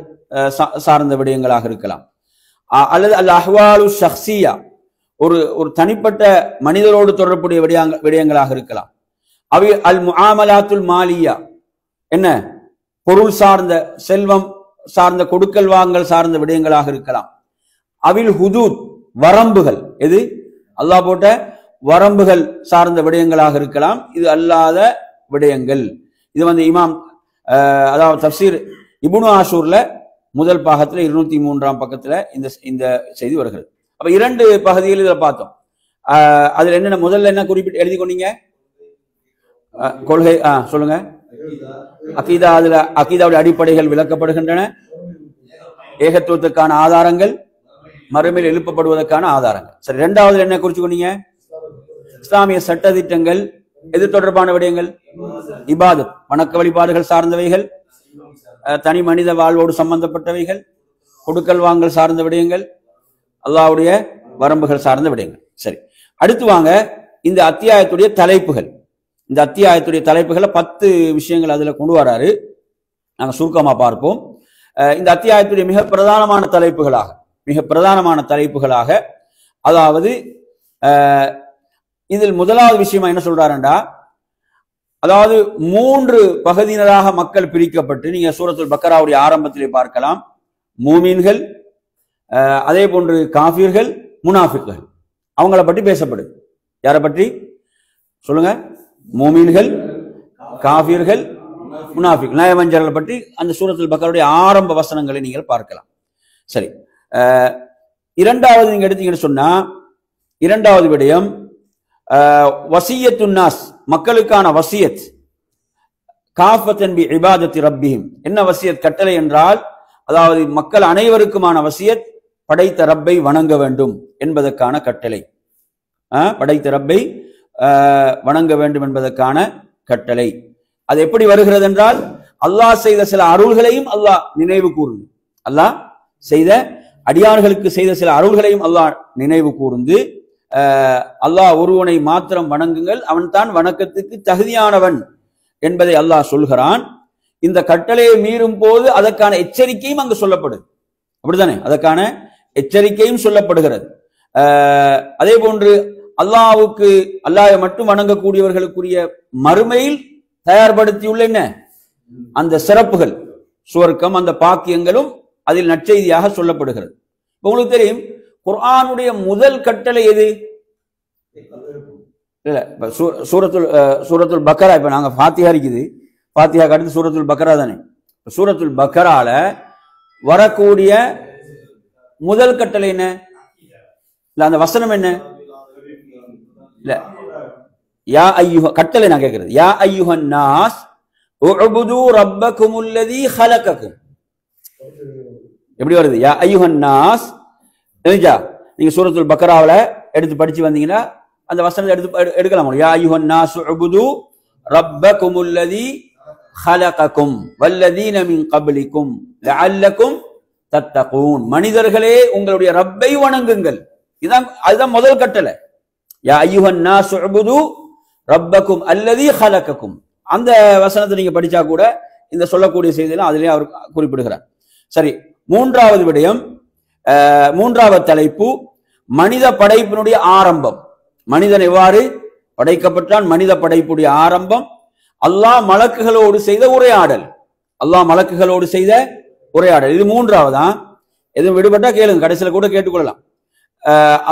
சார்ந்த விடயங்களாக இருக்கலாம், அல்லது அல் அஹ்வாலு ஷக்ஸியா, ஒரு தனிப்பட்ட மனிதரோடு தொடர்புடைய விடயங்களாக இருக்கலாம். அவை அல் முஆமலாத்துல் மாலியா, என்ன பொருள் சார்ந்த, செல்வம் சார்ந்த, கொடுக்கல் வாங்கல் சார்ந்த விடயங்களாக இருக்கலாம். அவில் ஹுதூத், வரம்புகள், எது அல்லாஹ் போட்ட வரம்புகள் சார்ந்த விடயங்களாக இருக்கலாம். இது அல்லாத விடயங்கள். இது இமாம் அதாவது தஃப்சீர் இப்னு ஆஷூர்ல முதல் பாகத்துல 203ஆம் பக்கத்துல இந்த செய்தி வருகிறது. அப்ப 2 பகுதிகள் இதில் பார்த்தோம். அதுல என்ன முதல்ல என்ன குறிப்பிட்டு எழுதி கொண்டீங்க? கொள்கை சொல்லுங்க. அகீதா, அதுல அகீதாவுடைய அடிப்படைகள் விளக்கப்படுகின்றன, ஏகத்துவத்துக்கான ஆதாரங்கள், மறுமையில் எழுப்பப்படுவதற்கான ஆதாரங்கள். சரி, 2வது என்ன குறிச்சு கொண்டீங்க? இஸ்லாமிய சட்டதிட்டங்கள், எது தொடர்பான விடயங்கள்? இபாதத், வணக்க வழிபாடுகள் சார்ந்தவைகள், தனி மனித வாழ்வோடு சம்பந்தப்பட்டவைகள், கொடுக்கல் வாங்கல் சார்ந்த விடயங்கள், அல்லாஹ்வுடைய வரம்புகள் சார்ந்த விடயங்கள். சரி, அடுத்து வாங்க இந்த அத்தியாயத்துடைய தலைப்புகள். இந்த அத்தியாயத்துடைய தலைப்புகளை 10 விஷயங்கள் அதுல கொண்டு வராரு. நாங்க சுருக்கமா பார்ப்போம். இந்த அத்தியாயத்துடைய மிக பிரதானமான தலைப்புகளாக அதாவது இதில் முதலாவது விஷயமா என்ன சொல்றாருண்டா, அதாவது 3 பகுதியினராக மக்கள் பிரிக்கப்பட்டு, நீங்க சூரத்துல் பக்கராவுடைய ஆரம்பத்திலே பார்க்கலாம், மூமின்கள், அதே போன்று காஃபிர்கள், முனாஃபிக்கள், அவங்கள பற்றி பேசப்படுது. யாரை பற்றி சொல்லுங்க? மூமின்கள், காஃபிர்கள், முனாஃபிக், நயவஞ்சர்களை பற்றி அந்த சூரத்துல் பக்கராவுடைய ஆரம்ப வசனங்களை நீங்கள் பார்க்கலாம். சரி, 2வது நீங்க எடுத்தீங்கன்னு சொன்னா, 2வது விடயம் வசியத்துன் நாஸ், மக்களுக்கான வசியத், காஃபத்தன் பி இபாதத்தி ரப்பிஹிம், என்ன வசியத் கட்டளை என்றால், அதாவது மக்கள் அனைவருக்குமான வசியத், படைத்த ரப்பை வணங்க வேண்டும் என்பதற்கான கட்டளை. படைத்த ரப்பை வணங்க வேண்டும் என்பதற்கான கட்டளை. அது எப்படி வருகிறது என்றால், அல்லாஹ் செய்த சில அருள்களையும் அல்லாஹ் நினைவு கூர்ந்து, அல்லாஹ் செய்த அடியார்களுக்கு செய்த சில அருள்களையும் அல்லாஹ் நினைவு கூர்ந்து, அல்லாஹ் ஒருவனை மாத்திரம் வணங்குங்கள், அவன் தான் வணக்கத்துக்கு தகுதியானவன் என்பதை அல்லாஹ் சொல்கிறான். இந்த கட்டளையை மீறும் போது அதற்கான எச்சரிக்கையும் அங்கு சொல்லப்படுது. அப்படித்தானே? அதற்கான எச்சரிக்கையும் சொல்லப்படுகிறது. அதே போன்று அல்லாஹ்வுக்கு அல்லாஹ்வை மட்டும் வணங்கக்கூடியவர்களுக்குரிய மறுமையில் தயார்படுத்தியுள்ள என்ன அந்த சிறப்புகள், சுவர்க்கம், அந்த பாக்கியங்களும் அதில் நற்செய்தியாக சொல்லப்படுகிறது. உங்களுக்கு தெரியும், குர்ஆனுடைய முதல் கட்டளை எது? இல்ல, சூரத்துல் பக்கரா. இப்ப நாங்க ஃபாத்திஹா இருக்குது, ஃபாத்திஹாக்கு அடுத்து சூரத்துல் பக்கரா தானே. சூரத்துல் பக்கரால வரக்கூடிய முதல் கட்டளை என்ன? இல்ல, அந்த வசனம் என்ன? இல்ல, யா ஐயுஹ, கட்டளை நான் கேட்கிறது, யா ஐயுஹன் நாஸ் உஅ்புது ரப்பகுமுல்லதீ ஹலககும். எப்படி வருது? யா ஐயுஹன் நாஸ். நீங்க சூரத்துல் பக்கராவுல எடுத்து படிச்சு வந்தீங்கன்னா அந்த வசனத்தை எடுக்கலாம். யா ஐயுஹன் நாஸ் உஅ்புது ரப்பகுமுல்லதீ ஹலககும் வல்லதீன மின் கப்லிகும் லஅல்லகும் தத்தகூன். மனிதர்களே, உங்களுடைய ரப்பை வணங்குங்கள். அதுதான் முதல் கட்டளை. யா ஐயுஹன் நாஸ் உஅ்புது ரப்பகும் அல்லதீ ஹலககும். அந்த வசனத்தை நீங்க படிச்சா கூட இந்த சொல்லக்கூடிய செய்தியெல்லாம் அதிலே அவர் குறிப்பிடுகிறார். சரி, மூன்றாவது விடயம், மூன்றாவது தலைப்பு, மனித படைப்பினுடைய ஆரம்பம். மனிதன் எவ்வாறு படைக்கப்பட்டான், மனித படைப்புடைய ஆரம்பம், அல்லாஹ் மலக்குகளோடு செய்த உரையாடல். அல்லாஹ் மலக்குகளோடு செய்த உரையாடல், இது மூன்றாவதான். எதுவும் விடுபட்டா கேளுங்க, கடைசியில் கூட கேட்டுக்கொள்ளலாம்.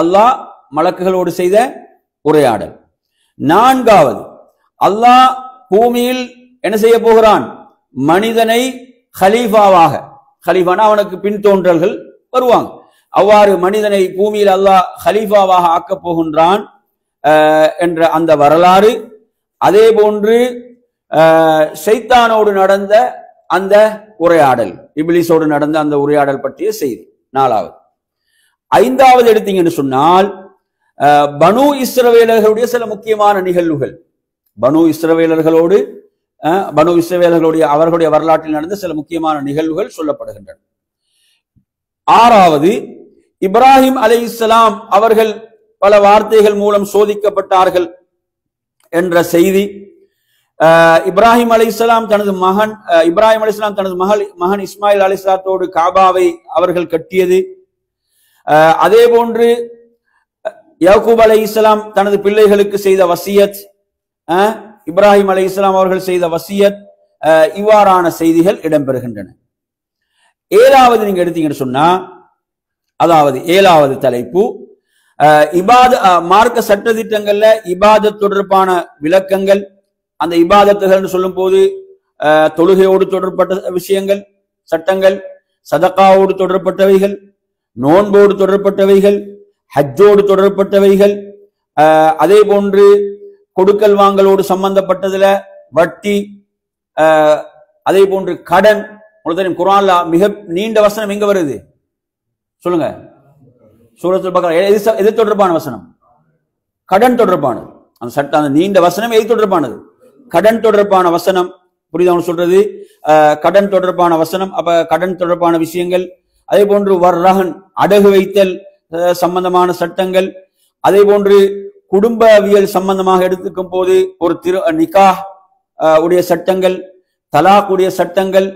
அல்லாஹ் மலக்குகளோடு செய்த உரையாடல். நான்காவது, அல்லாஹ் பூமியில் என்ன செய்ய போகிறான்? மனிதனை ஹலீஃபாவாக, ஹலீஃபானா அவனுக்கு பின் தோன்றல்கள் வருவாங்க, அவ்வாறு மனிதனை பூமியில் அல்லாஹ் ஹலீஃபாவாக ஆக்கப் போகின்றான் என்ற அந்த வரலாறு. அதே போன்று ஷைத்தானோடு நடந்த அந்த உரையாடல், இப்லீஸோடு நடந்த அந்த உரையாடல் பற்றிய செய்தி நாலாவது. ஐந்தாவது எடுத்தீங்கன்னு சொன்னால், பனு இஸ்ரவேலர்களுடைய சில முக்கியமான நிகழ்வுகள். பனு இஸ்ரவேலர்களுடைய அவர்களுடைய வரலாற்றில் நடந்த சில முக்கியமான நிகழ்வுகள் சொல்லப்படுகின்றன. ஆறாவது, இப்ராஹிம் அலைஹிஸ்ஸலாம் அவர்கள் பல வார்த்தைகள் மூலம் சோதிக்கப்பட்டார்கள் என்ற செய்தி. இப்ராஹிம் அலைஹிஸ்ஸலாம் தனது மகன் இஸ்மாயில் அலைஹிஸ்ஸலாத்தோடு காபாவை அவர்கள் கட்டியது. அதே போன்று யாக்கூப் அலைஹிஸ்ஸலாம் தனது பிள்ளைகளுக்கு செய்த வசியத், இப்ராஹிம் அலைஹிஸ்ஸலாம் அவர்கள் செய்த வசியத், இவ்வாறான செய்திகள் இடம்பெறுகின்றன. ஏழாவது நீங்க எடுத்தீங்கன்னு சொன்னா, அதாவது ஏழாவது தலைப்பு, மார்க்க சட்டதிட்டங்கள்ல இபாதத் தொடர்பான விளக்கங்கள். அந்த இபாதத்துகள் சொல்லும் போது தொழுகையோடு தொடர்பட்ட விஷயங்கள், சட்டங்கள், சதகாவோடு தொடர்பட்டவைகள், நோன்போடு தொடர்பட்டவைகள், ஹஜ்ஜோடு தொடர்பட்டவைகள், அதே போன்று கொடுக்கல் வாங்கலோடு சம்பந்தப்பட்டதுல வட்டி, அதே போன்று கடன். உங்களுக்கு குர்ஆன்ல மிக நீண்ட வசனம் எங்க வருது சொல்லுங்க? சூரத்துல் பக்ரா. எது தொடர்பான வசனம்? கடன் தொடர்பானது. அந்த சட்டம், அந்த நீண்ட வசனம் எது தொடர்பானது? கடன் தொடர்பான வசனம். புரியுதா அவங்க சொல்றது? கடன் தொடர்பான வசனம். அப்ப கடன் தொடர்பான விஷயங்கள். அதே போன்று வர்ரஹன், அடகு வைத்தல் சம்பந்தமான சட்டங்கள். அதே போன்று குடும்பவியல் சம்பந்தமாக எடுத்துக்கும் போது ஒரு நிக்காஹ் உடைய சட்டங்கள், தலாக் உடைய சட்டங்கள்,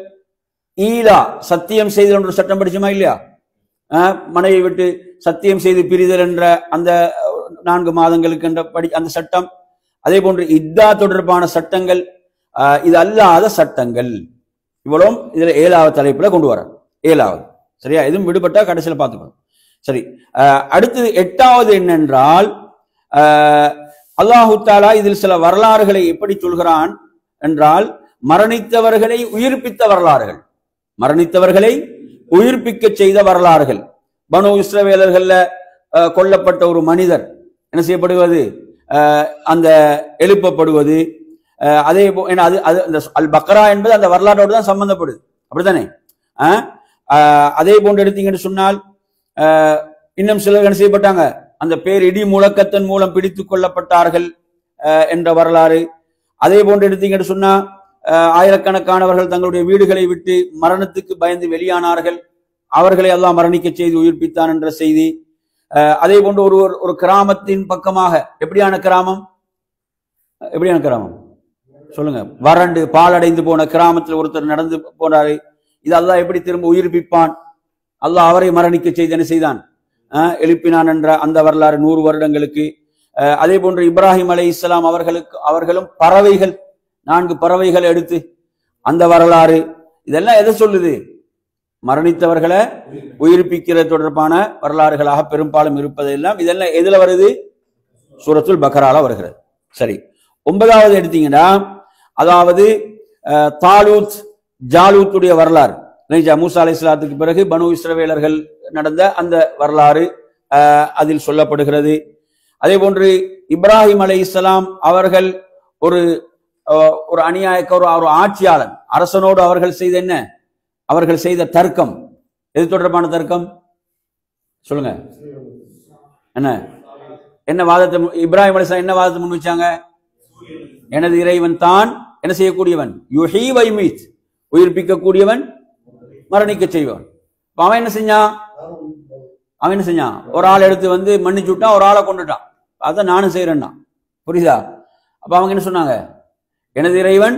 ஈலா சத்தியம் செய்தல் என்ற சட்டம் படிச்சுமா இல்லையா? மனைவி விட்டு சத்தியம் செய்து பிரிதல் என்ற அந்த 4 மாதங்களுக்கு என்ற அந்த சட்டம். அதே போன்று இத்தா தொடர்பான சட்டங்கள், இது அல்லாத சட்டங்கள். இவ்வளவும் இதுல 7வது தலைப்புல கொண்டு வர. 7வது சரியா? எதுவும் விடுபட்டா கடைசியில் பார்த்துக்கணும். சரி, அடுத்தது 8வது என்னென்றால், அல்லாஹு தஆலா இதில் சில வரலாறுகளை எப்படி சொல்கிறான் என்றால், மரணித்தவர்களை உயிர்ப்பித்த வரலாறுகள், மரணித்தவர்களை உயிர்ப்பிக்க செய்த வரலாறுகள். பனு இஸ்ரவேலர்கள்ல கொல்லப்பட்ட ஒரு மனிதர் என்ன செய்யப்படுவது? அந்த எழுப்பப்படுவது. அதே அல் பக்ரா என்பது அந்த வரலாற்றோடு தான் சம்பந்தப்படுது, அப்படித்தானே? அதே போன்று எடுத்தீங்கன்னு சொன்னால், இன்னும் சிலர் என்ன செய்யப்பட்டாங்க, அந்த பேர் இடி முழக்கத்தின் மூலம் பிடித்துக் கொள்ளப்பட்டார்கள் என்ற வரலாறு. அதே போன்று எடுத்தீங்கன்னு சொன்னா ஆயிரக்கணக்கானவர்கள் தங்களுடைய வீடுகளை விட்டு மரணத்துக்கு பயந்து வெளியானார்கள், அவர்களை அல்லாஹ் மரணிக்க செய்து உயிர்ப்பித்தான் என்ற செய்தி. அதே போன்று ஒரு கிராமத்தின் பக்கமாக, எப்படியான கிராமம் சொல்லுங்க, வறண்டு பாலடைந்து போன கிராமத்தில் ஒருத்தர் நடந்து போனாரு, இது அல்லாஹ் எப்படி திரும்ப உயிர்ப்பிப்பான், அல்லாஹ் அவரை மரணிக்க செய்து என்ன செய்தான், எழுப்பினான் என்ற அந்த வரலாறு 100 வருடங்களுக்கு. அதே போன்று இப்ராஹிம் அலைஹிஸ்ஸலாம் அவர்களும் பறவைகள் 4 பறவைகள் எடுத்து அந்த வரலாறு, இதெல்லாம் எதை சொல்லுது, மரணித்தவர்களை உயிர்ப்பிக்கிற தொடர்பான வரலாறுகளாக பெரும்பாலும் இருப்பதெல்லாம். இதெல்லாம் எதுல வருது, சூரத்துல் பக்ரால வருகிறது. சரி, 9வது எடுத்தீங்கன்னா, அதாவது தாலூத் ஜாலூத்துடைய வரலாறு, மூசா அலைஹிஸ்ஸலாத்துக்கு பிறகு பனு இஸ்ரவேலர்கள் நடந்த அந்த வரலாறு அதில் சொல்லப்படுகிறது. அதே போன்று இப்ராஹிம் அலைஹிஸ்ஸலாம் அவர்கள் ஒரு அநியாயக்கார ஒரு ஆட்சியாளன் அரசனோடு அவர்கள் செய்த தர்க்கம், எது தொடர்பான தர்க்கம் சொல்லுங்க, என்ன வாதத்தை இப்ராஹிம் அலைஹிஸ்ஸலாம் என்ன வாதத்தை முன் வச்சாங்க, எனது இறைவன் தான் என்ன செய்யக்கூடியவன், யுஹீ வ யுமீத், உயிர்ப்பிக்க கூடியவன், மரணிக்க செய்வன். அவன் என்ன செஞ்சான், ஒரு ஆள் எடுத்து வந்து மன்னிச்சு விட்டான், ஒரு ஆளை கொண்டுட்டான், அதான் நானும் செய்யறேன்னா, புரியுதா? அப்ப அவங்க என்ன சொன்னாங்க, எனது இறைவன்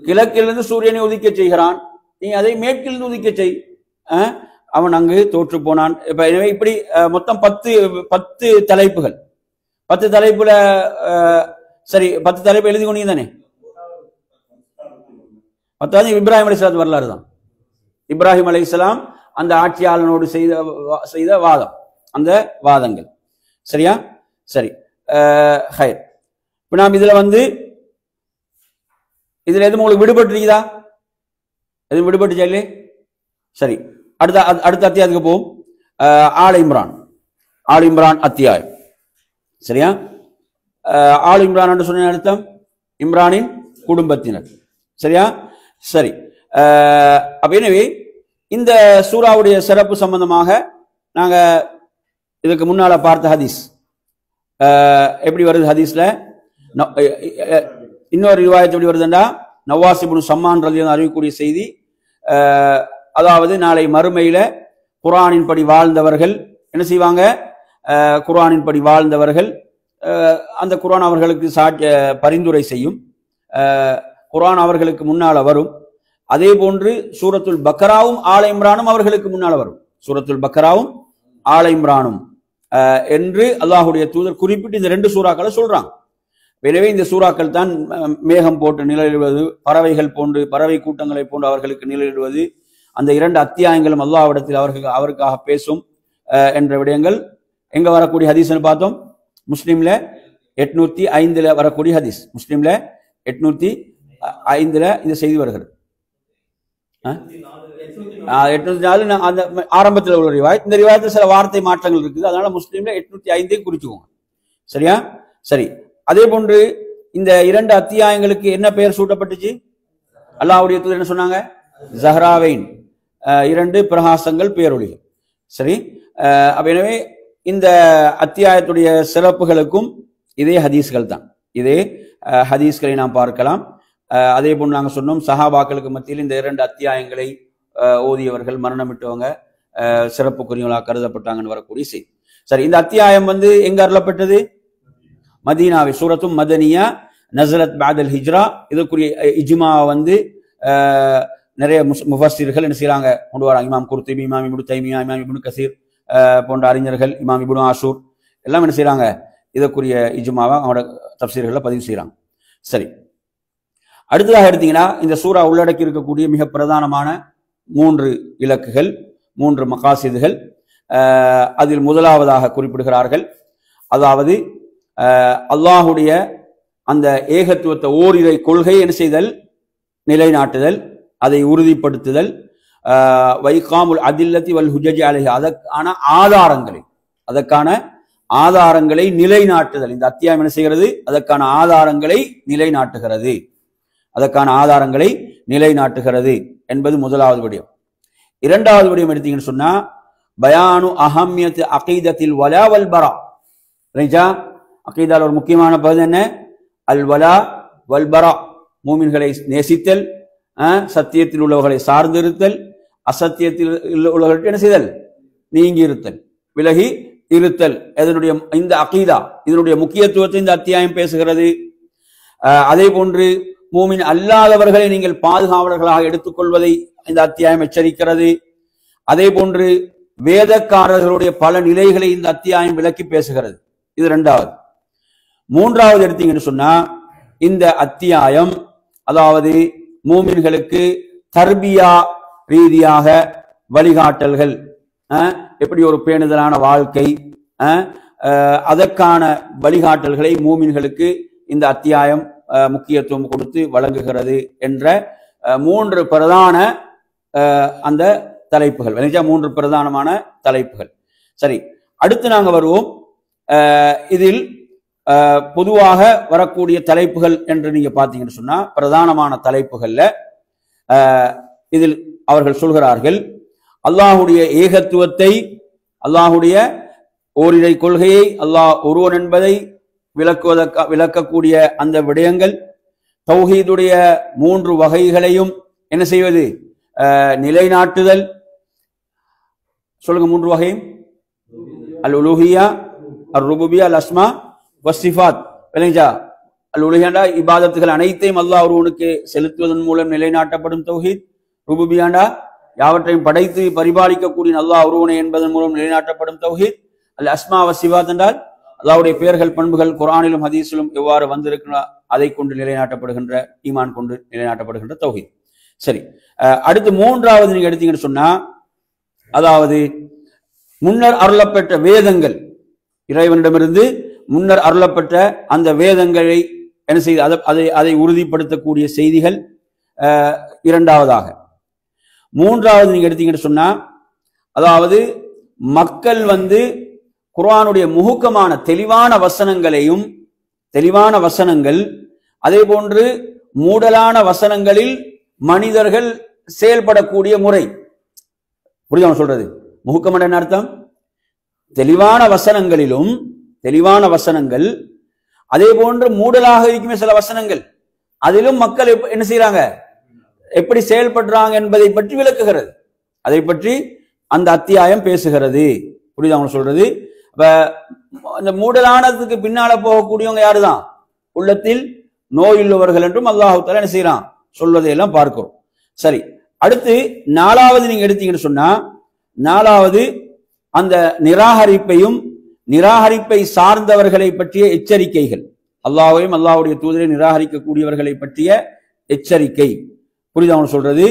கிழக்கிலிருந்து சூரியனை உதிக்க செய்கிறான், நீ அதை மேற்கிலிருந்து உதிக்க செய். அவன் அங்கு தோற்று போனான். இப்ப எனவே இப்படி மொத்தம் 10 தலைப்புகள், 10 தலைப்புல சரி 10 தலைப்பு எழுதி கொண்டீங்க தானே. 10வது இப்ராஹிம் அலைஹிஸ்ஸலாம் வரலாறு தான். இப்ராஹிம் அலைஹிஸ்ஸலாம் அந்த ஆட்சியாளனோடு செய்த வாதம், அந்த வாதங்கள். சரியா? சரி, ஹைர். இப்ப நாம் இதுல எதுவும் உங்களுக்கு விடுபட்டுருக்குதா, எதுவும் விடுபட்டுச்சா இல்லையே? சரி, அடுத்த அத்தியாயத்துக்கு போவோம். ஆல் இம்ரான் அத்தியாயம். சரியா? ஆல் இம்ரான் என்று சொன்ன அர்த்தம் இம்ரானின் குடும்பத்தினர். சரியா? சரி, அப்ப எனவே இந்த சூராவுடைய சிறப்பு சம்பந்தமாக நாங்க இதுக்கு முன்னால பார்த்த ஹதீஸ் எப்படி வருது, ஹதீஸ்ல இன்னொரு ரிவாயத் எப்படி வருதுண்டா, நவாஸ் இப்னு சம்மான் ரலியல்லாஹு அறிவிக்கக்கூடிய செய்தி, அதாவது நாளை மறுமையில குர்ஆனின்படி வாழ்ந்தவர்கள் என்ன செய்வாங்க, குர்ஆனின்படி வாழ்ந்தவர்கள் அந்த குர்ஆன் அவர்களுக்கு பரிந்துரை செய்யும், குர்ஆன் அவர்களுக்கு முன்னால வரும். அதே போன்று சூரத்துல் பக்ராவும் ஆல இம்ரானும் அவர்களுக்கு முன்னால வரும், சூரத்துல் பக்ராவும் ஆல இம்ரானும் என்று அல்லாஹுடைய தூதர் குறிப்பிட்டு இந்த 2 சூறாக்களை சொல்றாங்க. எனவே இந்த சூறாக்கள் தான் மேகம் போட்டு நிழலிடுவது, பறவைகள் போன்று பறவை கூட்டங்களை போன்று அவர்களுக்கு நிழலிடுவது, அந்த 2 அத்தியாயங்களும் அல்லாஹ்விடத்தில் அவருக்காக பேசும் என்ற விடயங்கள் எங்க வரக்கூடிய ஹதீஸ்னு பார்த்தோம், முஸ்லிம்ல 805 வரக்கூடிய ஹதீஸ், முஸ்லிம்ல 805 இந்த செய்தி வருகிறது. 804 அந்த ஆரம்பத்தில் உள்ள ரிவாயத். இந்த ரிவாயத்தில் சில வார்த்தை மாற்றங்கள் இருக்குது, அதனால முஸ்லிம்ல 805 குறிச்சுக்கோங்க. சரியா? சரி, அதே போன்று இந்த 2 அத்தியாயங்களுக்கு என்ன பெயர் சூட்டப்பட்டுச்சு, அல்லாஹ்வுடைய தூதர் என்ன சொன்னாங்க, ஜஹ்ராவைன், 2 பிரகாசங்கள், பேரொளிகள். சரி, எனவே இந்த அத்தியாயத்துடைய சிறப்புகளுக்கும் இதே ஹதீஸ்கள் தான், இதே ஹதீஸ்களை நாம் பார்க்கலாம். அதே போன்று நாங்கள் சொன்னோம், சஹாபாக்களுக்கு மத்தியில் இந்த 2 அத்தியாயங்களை ஓதியவர்கள், மரணமிட்டவங்க சிறப்புக்குரியவர்களாக கருதப்பட்டாங்கன்னு வரக்கூடிய செய்தி. சரி, இந்த அத்தியாயம் எங்க அருளப்பட்டது, மதீனாவை, சூரத்தும் மதனியா நஸலத் பஅதல் ஹிஜ்ரா. இதற்குரிய இஜ்மா நிறைய முஃபஸ்ஸிர்கள் என்ன செய்யறாங்க, கொண்டு வராங்க. இமாம் குர்துபி, இமாம் இப்னு தைமியா, இமாம் இப்னு கஸீர் போன்ற அறிஞர்கள், இமாம் இப்னு ஆஷூர் எல்லாம் என்ன செய்யறாங்க, இதற்குரிய இஜ்மாவை அவங்களோட தஃப்சீர்களை பதிவு செய்யறாங்க. சரி, அடுத்ததாக எடுத்தீங்கன்னா இந்த சூரா உள்ளடக்கி இருக்கக்கூடிய மிக பிரதானமான 3 இலக்குகள், 3 மகாசிதுகள். அதில் முதலாவதாக குறிப்பிடுகிறார்கள், அதாவது அல்லாஹுடைய அந்த ஏகத்துவத்தை, ஓரிரை கொள்கை என்ன செய்தல், நிலைநாட்டுதல், அதை உறுதிப்படுத்துதல், வைகாமுல் அதில்லத்தி வல் ஹுஜஜி அலைஹி, அதற்கான ஆதாரங்களை நிலைநாட்டுதல். இந்த அத்தியாயம் என்ன செய்கிறது, அதற்கான ஆதாரங்களை நிலைநாட்டுகிறது என்பது முதலாவது விடயம். 2வது விடயம் எடுத்தீங்கன்னு சொன்னா, பயானு அஹம்யத் அகீதத்தில் வலா வல் பரா. ரைஜா, அகீதால ஒரு முக்கியமான பகுதி என்ன? அல் வலா வல் பரா. மூமின்களை நேசித்தல், சத்தியத்தில் உள்ளவர்களை சார்ந்திருத்தல், அசத்தியத்தில் உள்ளவர்களுக்கு என்ன செய்தல்? நீங்கி இருத்தல், விலகி இருத்தல். இதனுடைய இந்த அகீதா, இதனுடைய முக்கியத்துவத்தை இந்த அத்தியாயம் பேசுகிறது. அதே போன்று மூமின் அல்லாதவர்களை நீங்கள் பாதுகாவலர்களாக எடுத்துக்கொள்வதை இந்த அத்தியாயம் எச்சரிக்கிறது. அதே போன்று வேதக்காரர்களுடைய பல நிலைகளை இந்த அத்தியாயம் விளக்கி பேசுகிறது. இது இரண்டாவது. மூன்றாவது எடுத்தீங்கன்னு சொன்னா, இந்த அத்தியாயம் அதாவது மூமின்களுக்கு தர்பியா ரீதியாக வழிகாட்டல்கள், எப்படி ஒரு பேணுதலான வாழ்க்கை, அதற்கான வழிகாட்டல்களை மூமின்களுக்கு இந்த அத்தியாயம் முக்கியத்துவம் கொடுத்து வழங்குகிறது என்ற மூன்று பிரதான அந்த தலைப்புகள், மூன்று பிரதானமான தலைப்புகள். சரி, அடுத்து நாங்கள் வருவோம். இதில் பொதுவாக வரக்கூடிய தலைப்புகள் என்று நீங்க பார்த்தீங்கன்னு சொன்னா, பிரதானமான தலைப்புகள்ல இதில் அவர்கள் சொல்கிறார்கள், அல்லாஹுடைய ஏகத்துவத்தை, அல்லாஹுடைய ஓரிரை கொள்கையை, அல்லாஹ் ஒருவன் என்பதை விளக்கக்கூடிய அந்த விடயங்கள், தௌஹீதுடைய மூன்று வகைகளையும் என்ன செய்வது? நிலைநாட்டுதல். சொல்லுங்க, மூன்று வகையும். அல் உலூஹியா, அல் ருபூபியா, அல் அஸ்மா வஸ்ஸிஃபாத். விளங்குச்சா? அல் உலூஹியாண்டா இபாதத்துகள் அனைத்தையும் அல்லாஹ் ஒருவனுக்கு செலுத்துவதன் மூலம் நிலைநாட்டப்படும் தௌஹீத். ருபூபியாண்டா யாவற்றையும் படைத்து பரிபாலிக்கக்கூடிய அல்லாஹ் ஒருவனை என்பதன் மூலம் நிலைநாட்டப்படும் தௌஹீத். அல் அஸ்மா வஸ்ஸிஃபாத் என்றால் அல்லாஹ்வுடைய பெயர்கள் பண்புகள் குர்ஆனிலும் ஹதீஸிலும் எவ்வாறு வந்திருக்கின்றன அதை கொண்டு நிலைநாட்டப்படுகின்ற, ஈமான் கொண்டு நிலைநாட்டப்படுகின்ற தௌஹீத். சரி, அடுத்து மூன்றாவது நீங்க எடுத்தீங்கன்னு சொன்னா, அதாவது முன்னர் அருளப்பெற்ற வேதங்கள், இறைவனிடமிருந்து முன்னர் அருளப்பட்ட அந்த வேதங்களை என்ன செய்து அதை உறுதிப்படுத்தக்கூடிய செய்திகள் இரண்டாவதாக. மூன்றாவது நீங்க எடுத்தீங்கன்னு சொன்னா, அதாவது மக்கள் குர்ஆனுடைய முஹுக்கமான தெளிவான வசனங்கள், அதே போன்று மூடலான வசனங்களில் மனிதர்கள் செயல்படக்கூடிய முறை. புரியுதா சொல்றது? முஹுக்கம் என்ன அர்த்தம்? தெளிவான வசனங்கள், அதே போன்று மூடலாக இருக்குமே சில வசனங்கள், அதிலும் மக்கள் என்ன செய்யறாங்க, எப்படி செயல்படுறாங்க என்பதை பற்றி விளக்குகிறது. அதை பற்றி அந்த அத்தியாயம் பேசுகிறது. புரியுதா அவங்க சொல்றது? இந்த மூடலானதுக்கு பின்னால போகக்கூடியவங்க யாருதான்? உள்ளத்தில் நோயுள்ளவர்கள் என்றும் அல்லாஹ் தஆலா என்ன செய்யறான் சொல்வதையெல்லாம் பார்க்கிறோம். சரி, அடுத்து நாலாவது நீங்க எடுத்தீங்கன்னு சொன்னா, நாலாவது அந்த நிராகரிப்பை சார்ந்தவர்களை பற்றிய எச்சரிக்கைகள், அல்லாஹ்வையும் அல்லாஹ்வுடைய தூதரை நிராகரிக்கக்கூடியவர்களை பற்றிய எச்சரிக்கை. புரியுதா அவங்க சொல்றது?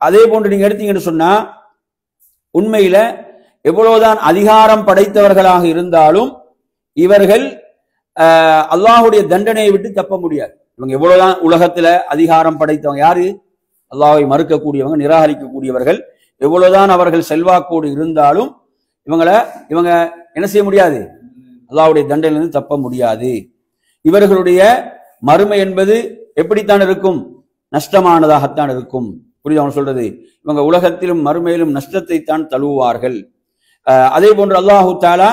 அதே போன்று நீங்க எடுத்தீங்கன்னு சொன்னா, உண்மையில எவ்வளவுதான் அதிகாரம் படைத்தவர்களாக இருந்தாலும் இவர்கள் அல்லாஹுடைய தண்டனையை விட்டு தப்ப முடியாது. இவங்க எவ்வளவுதான் உலகத்துல அதிகாரம் படைத்தவங்க, யாரு? அல்லாஹ்வை மறுக்கக்கூடியவங்க, நிராகரிக்கக்கூடியவர்கள், எவ்வளவுதான் அவர்கள் செல்வாக்கோடு இருந்தாலும் இவங்க என்ன செய்ய முடியாது? அல்லாஹ்வுடைய தண்டனையிலிருந்து தப்ப முடியாது. இவர்களுடைய மறுமை என்பது எப்படித்தான் இருக்கும்? நஷ்டமானதாகத்தான் இருக்கும். புரியுது அவங்க சொல்றது? இவங்க உலகத்திலும் மறுமையிலும் நஷ்டத்தை தான் தழுவுவார்கள். அதே போன்று அல்லாஹு தஆலா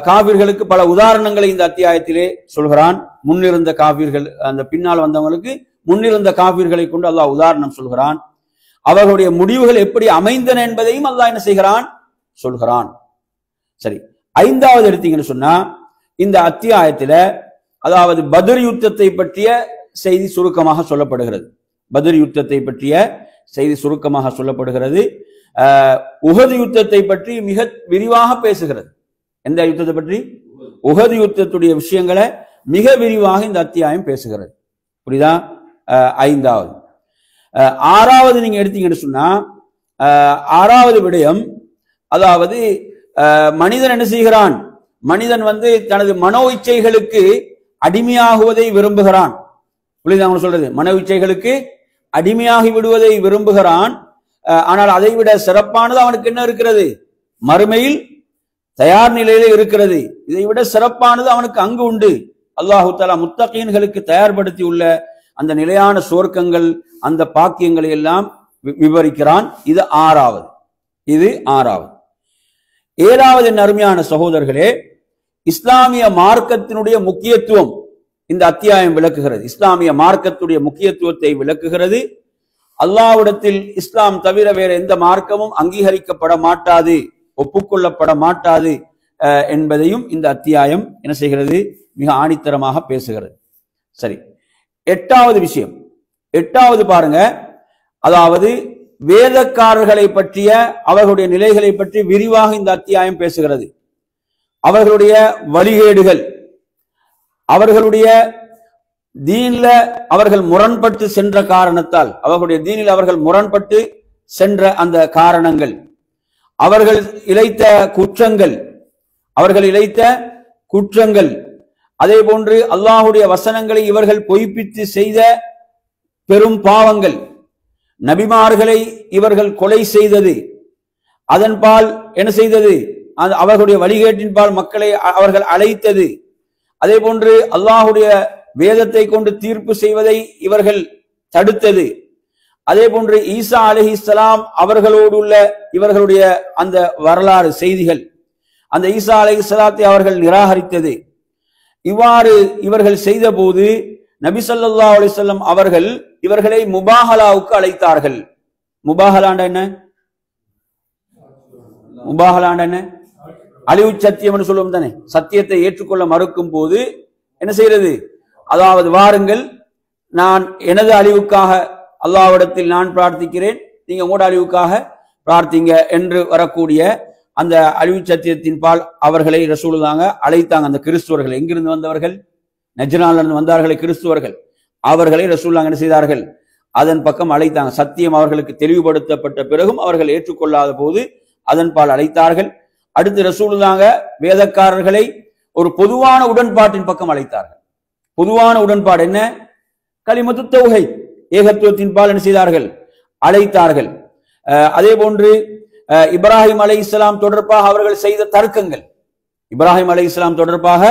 காபிர்களுக்கு பல உதாரணங்களை இந்த அத்தியாயத்திலே சொல்கிறான். முன்னிருந்த காபிர்கள், அந்த பின்னால் வந்தவங்களுக்கு முன்னிருந்த காபிர்களை கொண்டு அல்லாஹ் உதாரணம் சொல்கிறான். அவர்களுடைய முடிவுகள் எப்படி அமைந்தன என்பதையும் அல்லாஹ் என்ன செய்கிறான்? சொல்கிறான். சரி, ஐந்தாவது எடுத்தீங்கன்னு சொன்னா, இந்த அத்தியாயத்துல அதாவது பத்ர் யுத்தத்தை பற்றிய செய்தி சுருக்கமாக சொல்லப்படுகிறது. பத்ர் யுத்தத்தை பற்றிய செய்தி சுருக்கமாக சொல்லப்படுகிறது. உஹது யுத்தத்தை பற்றி மிக விரிவாக பேசுகிறது. எந்த யுத்தத்தை பற்றி? உஹது யுத்தத்துடைய விஷயங்களை மிக விரிவாக இந்த அத்தியாயம் பேசுகிறது. புரியுதா? ஐந்தாவது. ஆறாவது நீங்க எடுத்தீங்கன்னு சொன்னா, ஆறாவது விடயம், அதாவது மனிதன் என்ன செய்கிறான்? மனிதன் தனது மனோ இச்சைகளுக்கு அடிமையாகுவதை விரும்புகிறான். புரியுதா அவங்க சொல்றது? மனோ இச்சைகளுக்கு அடிமையாகி விடுவதை விரும்புகிறான். ஆனால் அதை விட சிறப்பானது அவனுக்கு என்ன இருக்கிறது? மறுமையில் தயார் நிலையில இருக்கிறது. இதை விட சிறப்பானது அவனுக்கு அங்கு உண்டு. அல்லாஹு தஆலா முத்தகீன்களுக்கு தயார்படுத்தி உள்ள அந்த நிலையான சுவர்க்கங்கள், அந்த பாக்கியங்களை எல்லாம் விவரிக்கிறான். இது ஆறாவது. இது 6வது. 7வது அருமையான சகோதரர்களே, இஸ்லாமிய மார்க்கத்தினுடைய முக்கியத்துவம் இந்த அத்தியாயம் விளக்குகிறது. இஸ்லாமிய மார்க்கத்துடைய முக்கியத்துவத்தை விளக்குகிறது. அல்லாஹ்விடத்தில் இஸ்லாம் தவிர வேற எந்த மார்க்கமும் அங்கீகரிக்கப்பட மாட்டாது, ஒப்புக்கொள்ளப்பட மாட்டாது என்பதையும் இந்த அத்தியாயம் என்ன செய்கிறது, மிக ஆணித்தரமாக பேசுகிறது. சரி, 8வது விஷயம். 8வது பாருங்க, அதாவது வேதக்காரர்களை பற்றிய அவர்களுடைய நிலைகளை பற்றி விரிவாக இந்த அத்தியாயம் பேசுகிறது. அவர்களுடைய வழிகேடுகள், அவர்களுடைய தீன்ல அவர்கள் முரண்பட்டு சென்ற காரணத்தால், அவர்களுடைய தீனில் அவர்கள் முரண்பட்டு சென்ற அந்த காரணங்கள், அவர்கள் இழைத்த குற்றங்கள், அதே போன்று அல்லாஹுடைய வசனங்களை இவர்கள் பொய்ப்பித்து செய்த பெரும் பாவங்கள், நபிமார்களை இவர்கள் கொலை செய்தது, அதன்பால் என்ன செய்தது, அவர்களுடைய வழிகேட்டின்பால் மக்களை அவர்கள் அழைத்தது, அதே போன்று அல்லாஹுடைய வேதத்தை கொண்டு தீர்ப்பு செய்வதை இவர்கள் தடுத்தது, அதே போன்று ஈசா அலைஹிஸ்ஸலாம் அவர்களோடு உள்ள இவர்களுடைய அந்த வரலாறு செய்திகள், அந்த ஈசா அலைஹிஸ்ஸலாத்தை அவர்கள் நிராகரித்தது. இவ்வாறு இவர்கள் செய்த போது நபி ஸல்லல்லாஹு அலைஹி வஸல்லம் அவர்கள் இவர்களை முபாஹலாவுக்கு அழைத்தார்கள். முபாஹலாண்ட என்ன? முபாஹலாண்ட என்ன? அழிவு சத்தியம் என்று சொல்லுவோம் தானே. சத்தியத்தை ஏற்றுக்கொள்ள மறுக்கும் போது என்ன செய்யறது, அதாவது வாருங்கள், நான் எனது அழிவுக்காக அல்லாஹ்விடத்தில் நான் பிரார்த்திக்கிறேன், நீங்க உங்களோட அழிவுக்காக பிரார்த்திங்க என்று வரக்கூடிய அந்த அழிவு சத்தியத்தின் பால் அவர்களை ரசூலுல்லாஹ் அழைத்தாங்க. அந்த கிறிஸ்துவர்கள், எங்கிருந்து வந்தவர்கள்? நஜ்ரான்ல இருந்து வந்தார்களே கிறிஸ்துவர்கள், அவர்களை ரசூலுல்லாஹ் என்ன செய்தார்கள், அதன் பக்கம் அழைத்தாங்க. சத்தியம் அவர்களுக்கு தெளிவுபடுத்தப்பட்ட பிறகும் அவர்கள் ஏற்றுக்கொள்ளாத போது அதன் பால் அழைத்தார்கள். அடுத்து ரசூலுல்லாஹ் வேதக்காரர்களை ஒரு பொதுவான உடன்பாட்டின் பக்கம் அழைத்தார்கள். பொதுவான உடன்பாடு என்ன? கலிமத்து தௌஹீத், ஏகத்துவத்தின் பால் என்ன செய்தார்கள், அழைத்தார்கள். அதே போன்று இப்ராஹிம் அலைஹிஸ்ஸலாம் தொடர்பாக அவர்கள் செய்த தர்க்கங்கள், இப்ராஹிம் அலைஹிஸ்ஸலாம் தொடர்பாக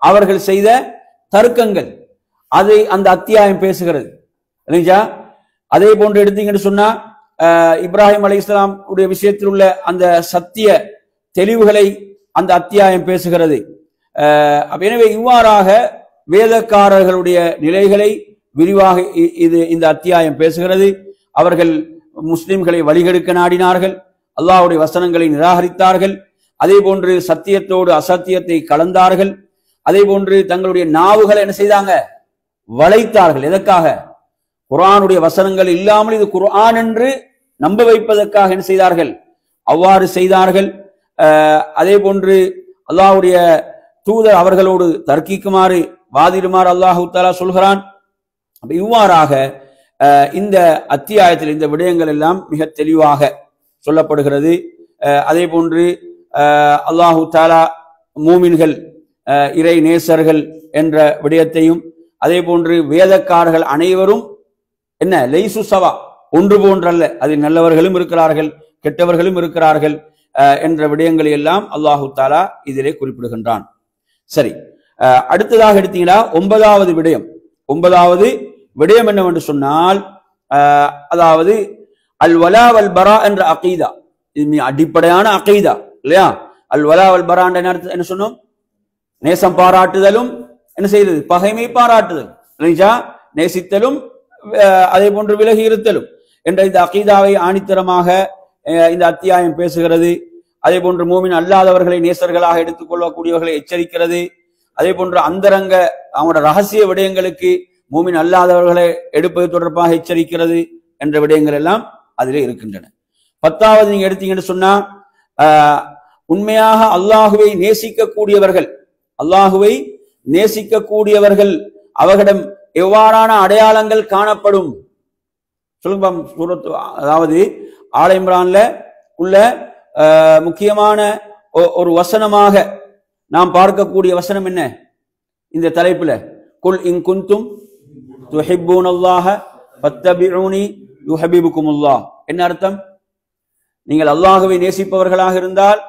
அவர்கள் செய்த தர்க்கங்கள், அதை அந்த அத்தியாயம் பேசுகிறது. இல்லைங்களா? அதே போன்று எடுத்தீங்கன்னு சொன்னா இப்ராஹிம் அலைஹிஸ்ஸலாம் உடைய விஷயத்தில் உள்ள அந்த சத்திய தெளிவுகளை அந்த அத்தியாயம் பேசுகிறது. எனவே இவ்வாறாக வேதக்காரர்களுடைய நிலைகளை விரிவாக இந்த அத்தியாயம் பேசுகிறது. அவர்கள் முஸ்லிம்களை வழிகெடுக்க நாடினார்கள், அல்லாஹ்வுடைய வசனங்களை நிராகரித்தார்கள், அதே போன்று சத்தியத்தோடு அசத்தியத்தை கலந்தார்கள், அதே போன்று தங்களுடைய நாவுகளை என்ன செய்தாங்க, வளைத்தார்கள். எதற்காக? குர்ஆனுடைய வசனங்கள் இல்லாமல் இது குர்ஆன் என்று நம்ப வைப்பதற்காக என்ன செய்தார்கள், அவ்வாறு செய்தார்கள். அதே போன்று அல்லாஹ்வுடைய தூதர் அவர்களோடு தர்க்கிக்குமாறு வாதிடுமாறு அல்லாஹு தஆலா சொல்கிறான். இவ்வாறாக இந்த அத்தியாயத்தில் இந்த விடயங்கள் எல்லாம் மிக தெளிவாக சொல்லப்படுகிறது. அதே போன்று அல்லாஹு தஆலா மூமின்கள் இறை நேசர்கள் என்ற விடயத்தையும், அதே போன்று வேதக்காரர்கள் அனைவரும் என்ன லைசு சவா, ஒன்று போன்றல்ல, அதில் நல்லவர்களும் இருக்கிறார்கள் கெட்டவர்களும் இருக்கிறார்கள் என்ற விடயங்களை எல்லாம் அல்லாஹு தஆலா இதிலே குறிப்பிடுகின்றான். சரி, அடுத்ததாக எடுத்தீங்கன்னா 9வது விடயம். 9வது விடயம் என்னவென்று சொன்னால், அதாவது அல் வலா வல் பரா என்ற அகீதா, இது அடிப்படையான அகீதா இல்லையா? அல் வலா வல் பரா என்ன சொன்னோம்? நேசம் பாராட்டுதலும் என்ன செய்தது, பகைமை பாராட்டுதல், நேசித்தலும் அதே போன்று விலகி இருத்தலும் என்ற இந்த அகீதாவை ஆணித்தரமாக இந்த அத்தியாயம் பேசுகிறது. அதே போன்று மூமின் அல்லாதவர்களை நேசர்களாக எடுத்துக் கொள்ளக்கூடியவர்களை எச்சரிக்கிறது. அதே போன்று அந்தரங்க அவங்களோட ரகசிய விடயங்களுக்கு மூமின் அல்லாதவர்களை எடுப்பது தொடர்பாக எச்சரிக்கிறது என்ற விடயங்கள் எல்லாம் அதிலே இருக்கின்றன. 10வது நீங்க எடுத்தீங்கன்னு சொன்னா, உண்மையாக அல்லாஹுவை நேசிக்கக்கூடியவர்கள், அல்லாஹுவை நேசிக்கக்கூடியவர்கள் அவர்களிடம் எவ்வாறான அடையாளங்கள் காணப்படும் சொல்லுங்க. அதாவது ஆல இம்ரான்ல உள்ள முக்கியமான ஒரு வசனமாக நாம் பார்க்கக்கூடிய வசனம் என்ன இந்த தலைப்புல? குல் இன் குன்தும் துஹிப்பூனல்லாஹ ஃபத்தபிஊனி யுஹிப்புகுமுல்லாஹ். என்ன அர்த்தம்? நீங்கள் அல்லாஹ்வை நேசிப்பவர்களாக இருந்தால்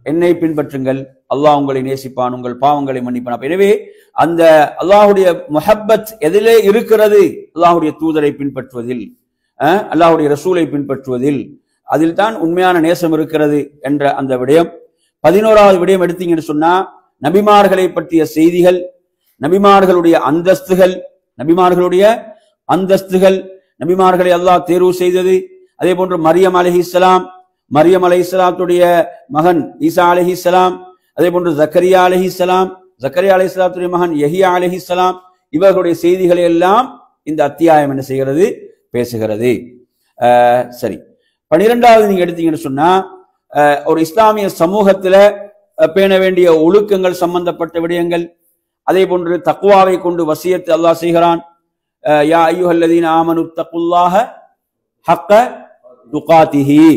என்னை பின்பற்றுங்கள், அல்லாஹ் உங்களை நேசிப்பான், உங்கள் பாவங்களை மன்னிப்பான். எனவே அந்த அல்லாஹ்வுடைய முஹப்பத் எதிலே இருக்கிறது? அல்லாஹ்வுடைய தூதரை பின்பற்றுவதில், அல்லாஹ்வுடைய ரசூலை பின்பற்றுவதில், அதில் தான் உண்மையான நேசம் இருக்கிறது என்ற அந்த விடயம். 11வது விடயம் எடுத்தீங்கன்னு சொன்னா, நபிமார்களை பற்றிய செய்திகள், நபிமார்களுடைய அந்தஸ்துகள், நபிமார்களை அல்லாஹ் தேர்வு செய்தது. அதே போன்று மரியம் அலைஹிஸ்ஸலாத்துடைய மகன் ஈசா அலைஹிஸ்ஸலாம், அதே போன்று ஜக்கரியா அலைஹிஸ்ஸலாத்துடைய மகன் யஹ்யா அலைஹிஸ்ஸலாம், இவர்களுடைய செய்திகளை எல்லாம் இந்த அத்தியாயம் என்ன செய்கிறது, பேசுகிறது. சரி, 12வது நீங்க எடுத்தீங்கன்னு சொன்னா, ஒரு இஸ்லாமிய சமூகத்துல பேண வேண்டிய ஒழுக்கங்கள் சம்பந்தப்பட்ட விடயங்கள். அதே போன்று தக்வாவை கொண்டு வசியத்தை அல்லாஹ் செய்கிறான். யா அய்யுஹல்லதீன ஆமனு தக்குல்லாஹ ஹக்க துகாதிஹி.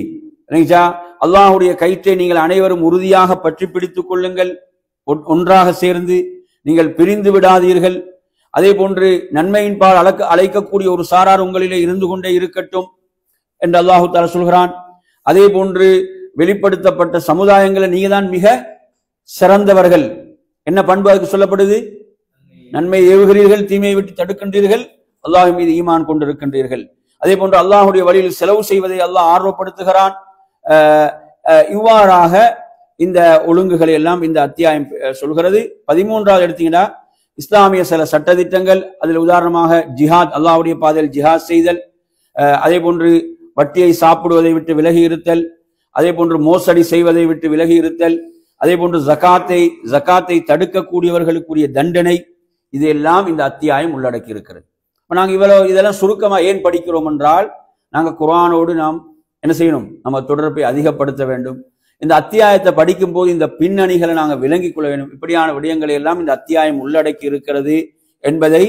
அல்லாஹ்வுடைய கயிற்றை நீங்கள் அனைவரும் உறுதியாக பற்றி பிடித்துக் கொள்ளுங்கள், ஒன்றாக சேர்ந்து நீங்கள் பிரிந்து விடாதீர்கள். அதே போன்று நன்மையின் பால் அழைக்கக்கூடிய ஒரு சாரார் உங்களிலே இருந்து கொண்டே இருக்கட்டும் என்று அல்லாஹு தஆலா சொல்கிறான். அதே போன்று வெளிப்படுத்தப்பட்ட சமுதாயங்களை நீங்க தான் மிக சிறந்தவர்கள். என்ன பண்பு அதுக்கு சொல்லப்படுது? நன்மை ஏவுகிறீர்கள், தீமையை விட்டு தடுக்கின்றீர்கள், அல்லாஹ் மீது ஈமான் கொண்டிருக்கின்றீர்கள். அதே போன்று அல்லாஹுடைய வழியில் செலவு செய்வதை அல்லாஹ் ஆர்வப்படுத்துகிறான். இவ்வாறாக இந்த ஒழுங்குகளை எல்லாம் இந்த அத்தியாயம் சொல்கிறது. 13வது எடுத்தீங்கன்னா, இஸ்லாமிய சில சட்டதிட்டங்கள். அதில் உதாரணமாக ஜிஹாத், அல்லாஹ்வுடைய பாதையில் ஜிஹாத் செய்தல், அதே போன்று வட்டியை சாப்பிடுவதை விட்டு விலகி இருத்தல், அதே போன்று மோசடி செய்வதை விட்டு விலகி இருத்தல், அதே போன்று ஜகாத்தை தடுக்கக்கூடியவர்களுக்குரிய தண்டனை, இதெல்லாம் இந்த அத்தியாயம் உள்ளடக்கி இருக்கிறது. நாங்க இதெல்லாம் சுருக்கமா ஏன் படிக்கிறோம் என்றால், நாங்க குர்ஆனோடு நாம் என்ன செய்யணும், நம்ம தொடர்பை அதிகப்படுத்த வேண்டும். இந்த அத்தியாயத்தை படிக்கும் போது இந்த பின்னணிகளை நாங்கள் விளங்கிக் கொள்ள வேண்டும். இப்படியான விடயங்களை எல்லாம் இந்த அத்தியாயம் உள்ளடக்கி இருக்கிறது என்பதை